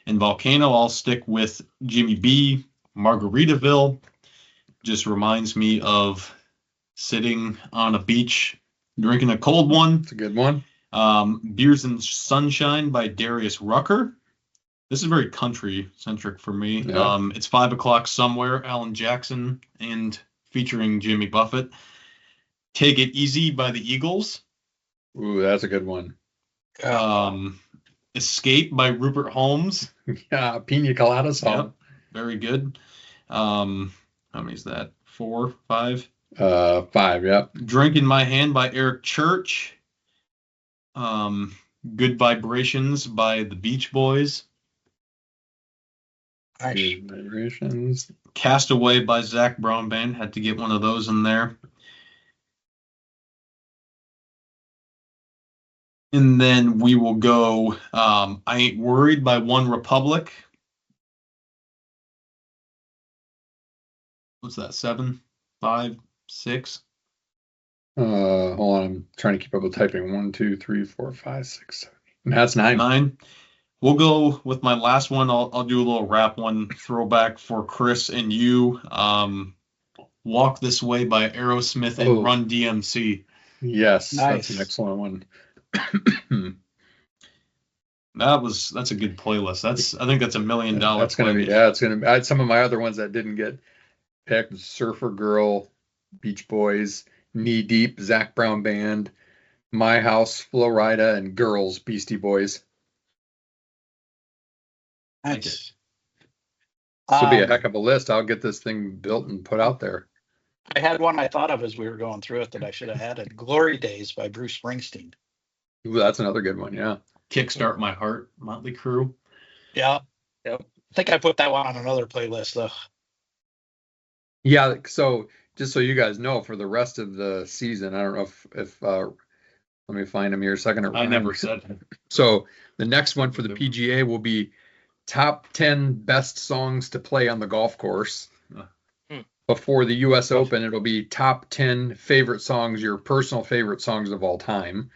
Speaker 7: and Volcano. I'll stick with Jimmy B. Margaritaville. Just reminds me of sitting on a beach drinking a cold one.
Speaker 1: It's a good one.
Speaker 7: Beers and Sunshine by Darius Rucker. This is very country centric for me.
Speaker 1: Yeah.
Speaker 7: It's 5 o'clock somewhere. Alan Jackson and featuring Jimmy Buffett. Take It Easy by the Eagles.
Speaker 1: Ooh, that's a good one.
Speaker 7: Escape by Rupert Holmes.
Speaker 1: Yeah, Pina Colada song.
Speaker 7: Yep, very good. How many is that? 4, 5?
Speaker 1: 5, yep.
Speaker 7: Drink in My Hand by Eric Church. Good Vibrations by the Beach Boys.
Speaker 5: Nice.
Speaker 1: Good Vibrations.
Speaker 7: Castaway by Zach Brown Band. Had to get one of those in there. And then we will go I Ain't Worried by One Republic. What's that? 7, 5, 6?
Speaker 1: Hold on, I'm trying to keep up with typing. 1, 2, 3, 4, 5, 6, 7. That's 9.
Speaker 7: 9. We'll go with my last one. I'll do a little rap one, throwback for Chris and you. Walk This Way by Aerosmith and Run DMC.
Speaker 1: Yes,
Speaker 5: Nice.
Speaker 1: That's an excellent one.
Speaker 7: That's a good playlist. I think that's $1 million.
Speaker 1: That's gonna be it's gonna be. I had some of my other ones that didn't get picked: Surfer Girl, Beach Boys, Knee Deep, Zach Brown Band, My House, Flo Rida, and Girls, Beastie Boys.
Speaker 5: Nice.
Speaker 1: This will be a heck of a list. I'll get this thing built and put out there.
Speaker 5: I had one I thought of as we were going through it that I should have added. Glory Days by Bruce Springsteen.
Speaker 1: Ooh, that's another good one. Yeah.
Speaker 7: Kickstart My Heart, Motley Crue.
Speaker 5: Yeah. Yep. I think I put that one on another playlist though.
Speaker 1: Yeah. So just so you guys know, for the rest of the season, I don't know if let me find them here a second.
Speaker 7: I never said.
Speaker 1: So the next one for the PGA will be top 10 best songs to play on the golf course. Before the U.S. Open, it'll be top 10 favorite songs, your personal favorite songs of all time,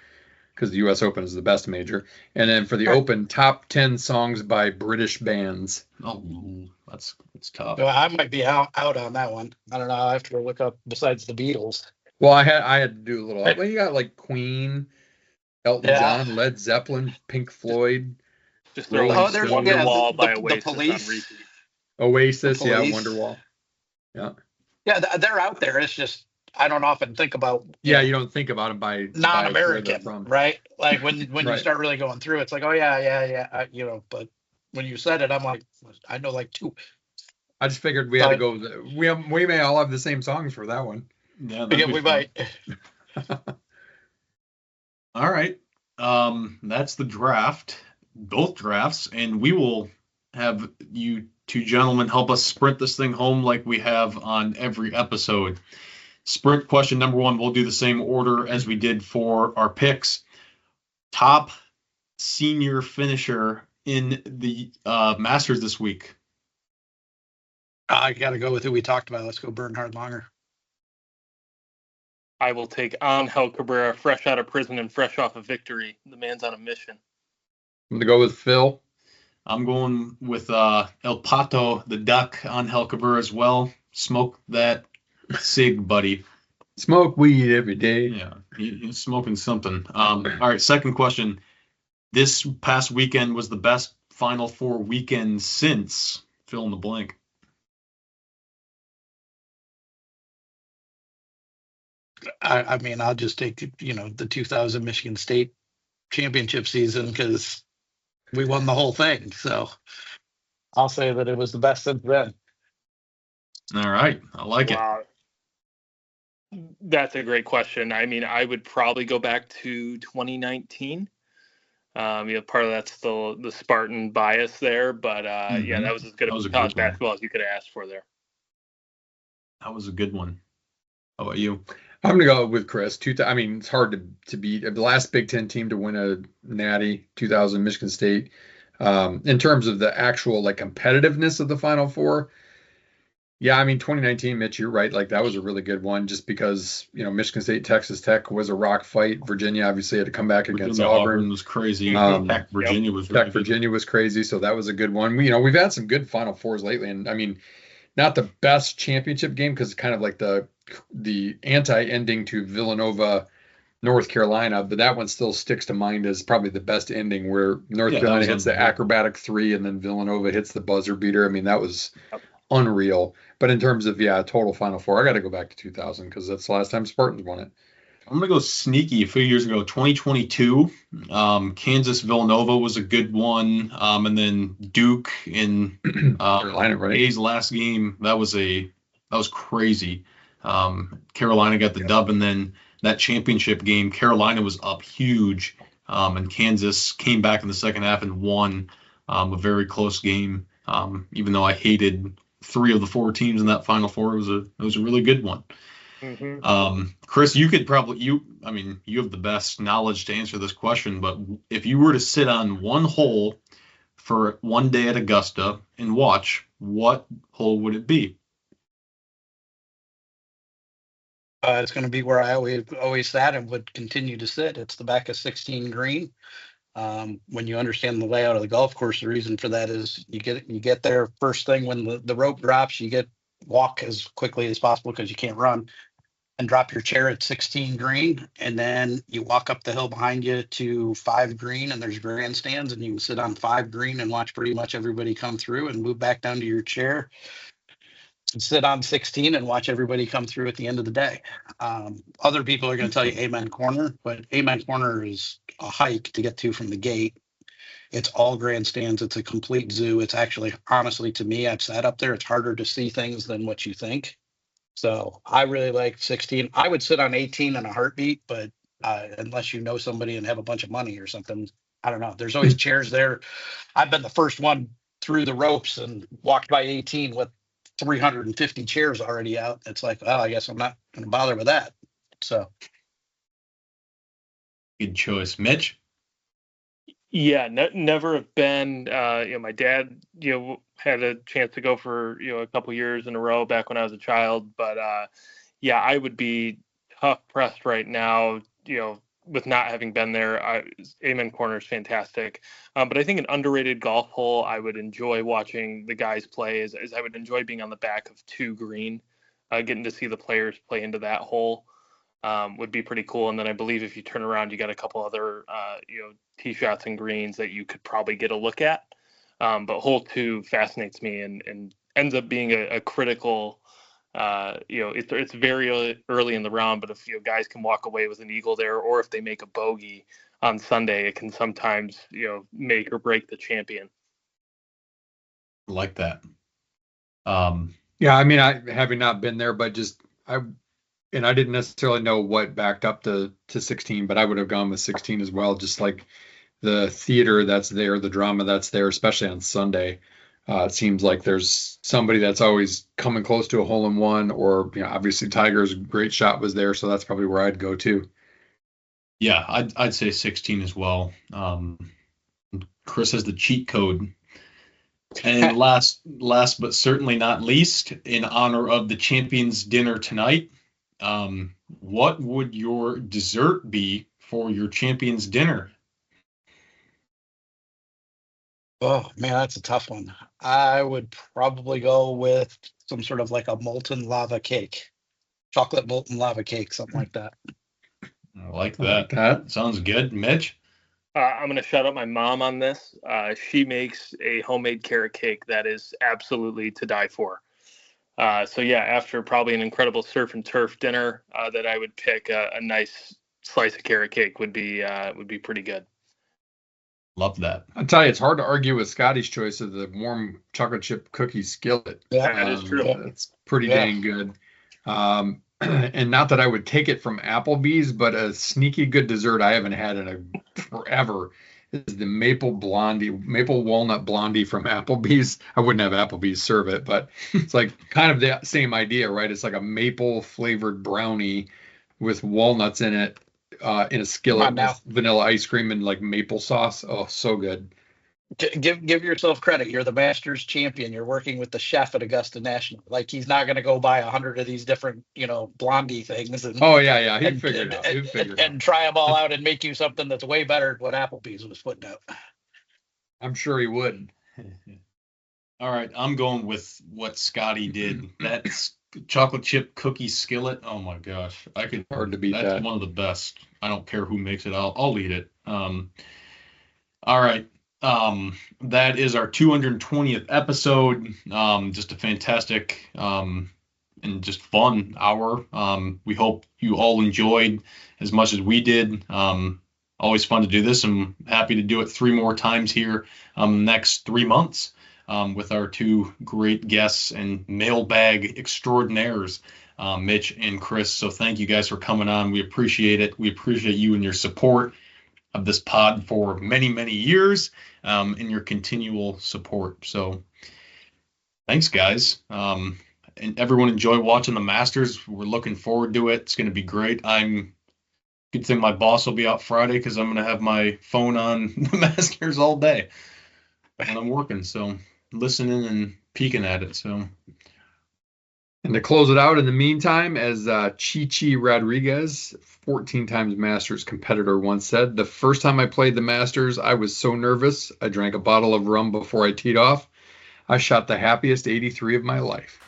Speaker 1: because the U.S. Open is the best major. And then for the Open, top 10 songs by British bands.
Speaker 7: Oh, that's tough.
Speaker 5: So I might be out on that one. I don't know. I have to look up besides the Beatles.
Speaker 1: Well, I had to do a little. Well, you got like Queen, Elton John, Led Zeppelin, Pink Floyd.
Speaker 6: Just throw
Speaker 5: there's
Speaker 6: Wonderwall by
Speaker 5: the
Speaker 6: Oasis
Speaker 5: Police.
Speaker 6: on repeat.
Speaker 1: Oasis,
Speaker 5: The Police.
Speaker 1: Wonderwall. Yeah.
Speaker 5: Yeah, they're out there. It's just I don't often think about.
Speaker 1: Yeah, you don't think about it by where they're
Speaker 5: non-American,
Speaker 1: from.
Speaker 5: right? Like when you
Speaker 1: Right.
Speaker 5: start really going through, it's like, oh yeah, but when you said it, I'm like, I know like 2.
Speaker 1: I just figured we had to go. We may all have the same songs for that one.
Speaker 7: Yeah,
Speaker 5: We might.
Speaker 7: All right. That's the draft, both drafts, and we will have you two gentlemen help us sprint this thing home like we have on every episode. Sprint question number 1, we'll do the same order as we did for our picks. Top senior finisher in the Masters this week.
Speaker 5: I got to go with who we talked about. Let's go Bernhard Langer.
Speaker 6: I will take Angel Cabrera, fresh out of prison and fresh off a victory. The man's on a mission.
Speaker 1: I'm going to go with Phil.
Speaker 7: I'm going with El Pato, the duck, Angel Cabrera as well. Smoke that cig, buddy.
Speaker 1: Smoke weed every day.
Speaker 7: Yeah, he's smoking something. All right, second question. This past weekend was the best Final Four weekend since fill in the blank.
Speaker 5: I mean, I'll just take the 2000 Michigan State championship season because we won the whole thing. So I'll say that it was the best since then.
Speaker 7: All right, I like it.
Speaker 6: Wow. That's a great question. I mean, I would probably go back to 2019. Part of that's the Spartan bias there, but yeah, that was as good
Speaker 7: That was
Speaker 6: of
Speaker 7: a
Speaker 6: college
Speaker 7: good one.
Speaker 6: basketball as you could have asked for there.
Speaker 7: That was a good one. How about you?
Speaker 1: I'm going to go with Chris. I mean, it's hard to beat the last Big Ten team to win a Natty, 2000, Michigan State. In terms of the actual like competitiveness of the Final Four, yeah, I mean, 2019, Mitch, you're right. Like that was a really good one, just because Michigan State, Texas Tech was a rock fight. Virginia obviously had to come back against
Speaker 7: Virginia,
Speaker 1: Auburn.
Speaker 7: was crazy.
Speaker 1: Tech,
Speaker 7: Virginia was
Speaker 1: Tech, Virginia was crazy. So that was a good one. We've had some good Final Fours lately, and I mean, not the best championship game because it's kind of like the anti-ending to Villanova, North Carolina, but that one still sticks to mind as probably the best ending, where North Carolina hits the acrobatic three and then Villanova hits the buzzer beater. I mean, that was unreal. But in terms of total Final Four, I got to go back to 2000 because that's the last time Spartans won it.
Speaker 7: I'm gonna go sneaky. A few years ago, 2022, Kansas Villanova was a good one, and then Duke in
Speaker 1: Carolina, right?
Speaker 7: A's last game, that was crazy. Carolina got the dub, and then that championship game, Carolina was up huge, and Kansas came back in the second half and won a very close game. Even though I hated 3 of the 4 teams in that Final Four, it was a really good one. Chris, you could probably you have the best knowledge to answer this question, but if you were to sit on one hole for one day at Augusta and watch, what hole would it be?
Speaker 5: It's going to be where I always sat and would continue to sit. It's the back of 16 green. When you understand the layout of the golf course, the reason for that is you get there first thing when the rope drops. You walk as quickly as possible because you can't run, and drop your chair at 16 green, and then you walk up the hill behind you to 5 green, and there's grandstands, and you can sit on 5 green and watch pretty much everybody come through, and move back down to your chair and sit on 16 and watch everybody come through at the end of the day. Other people are going to tell you Amen Corner, but Amen Corner is a hike to get to from the gate. It's all grandstands. It's a complete zoo. It's actually, honestly, to me, I've sat up there. It's harder to see things than what you think. So I really like 16. I would sit on 18 in a heartbeat, but unless you know somebody and have a bunch of money or something, I don't know. There's always chairs there. I've been the first one through the ropes and walked by 18 with 350 chairs already out. It's like, well, I guess I'm not going to bother with that. So.
Speaker 7: Good choice. Mitch?
Speaker 6: Yeah, never have been. My dad, had a chance to go for a couple years in a row back when I was a child. But yeah, I would be tough pressed right now. With not having been there. Amen Corner is fantastic. But I think an underrated golf hole I would enjoy watching the guys play is I would enjoy being on the back of 2 green, getting to see the players play into that hole. Would be pretty cool. And then I believe if you turn around, you got a couple other, tee shots and greens that you could probably get a look at. But hole 2 fascinates me and ends up being a critical, it's very early in the round, but if guys can walk away with an eagle there, or if they make a bogey on Sunday, it can sometimes, make or break the champion.
Speaker 7: Like that.
Speaker 1: Yeah, I mean, I having not been there, but I didn't necessarily know what backed up to 16, but I would have gone with 16 as well. Just like the theater that's there, the drama that's there, especially on Sunday. It seems like there's somebody that's always coming close to a hole-in-one, or obviously Tiger's great shot was there, so that's probably where I'd go too.
Speaker 7: Yeah, I'd say 16 as well. Chris has the cheat code. And last but certainly not least, in honor of the champions dinner tonight, what would your dessert be for your champions dinner?
Speaker 5: Oh man, that's a tough one. I would probably go with some sort of like a molten lava cake, chocolate molten lava cake, something like that.
Speaker 7: I like that. Sounds good. Mitch?
Speaker 6: I'm going to shout out my mom on this. She makes a homemade carrot cake that is absolutely to die for. So yeah, after probably an incredible surf and turf dinner, that I would pick a nice slice of carrot cake would be pretty good.
Speaker 7: Love that.
Speaker 1: I'll tell you, it's hard to argue with Scotty's choice of the warm chocolate chip cookie skillet.
Speaker 5: Yeah,
Speaker 6: that is true.
Speaker 1: It's pretty dang good. And not that I would take it from Applebee's, but a sneaky good dessert I haven't had in forever is the maple walnut blondie from Applebee's. I wouldn't have Applebee's serve it, but it's like kind of the same idea, right? It's like a maple flavored brownie with walnuts in it, in a skillet with vanilla ice cream and like maple sauce. Oh, so good.
Speaker 5: Give yourself credit. You're the Masters champion. You're working with the chef at Augusta National. Like, he's not going to go buy 100 of these different, blondie things. And,
Speaker 1: He'd figure it out.
Speaker 5: And try them all out and make you something that's way better than what Applebee's was putting out.
Speaker 1: I'm sure he would.
Speaker 7: All right, I'm going with what Scotty did. That's chocolate chip cookie skillet. Oh my gosh,
Speaker 1: hard to beat that.
Speaker 7: That's one of the best. I don't care who makes it. I'll eat it. All right. That is our 220th episode. Just a fantastic and just fun hour. We hope you all enjoyed as much as we did. Always fun to do this. I'm happy to do it 3 more times here next 3 months with our 2 great guests and mailbag extraordinaires, Mitch and Chris. So thank you guys for coming on. We appreciate it. We appreciate you and your support of this pod for many, many years, and your continual support. So thanks, guys. And everyone enjoy watching the Masters. We're looking forward to it. It's going to be great. Good thing my boss will be out Friday, because I'm going to have my phone on the Masters all day when I'm working. So listening and peeking at it. So.
Speaker 1: And to close it out in the meantime, as Chichi Rodriguez, 14 times Masters competitor, once said, the first time I played the Masters, I was so nervous. I drank a bottle of rum before I teed off. I shot the happiest 83 of my life.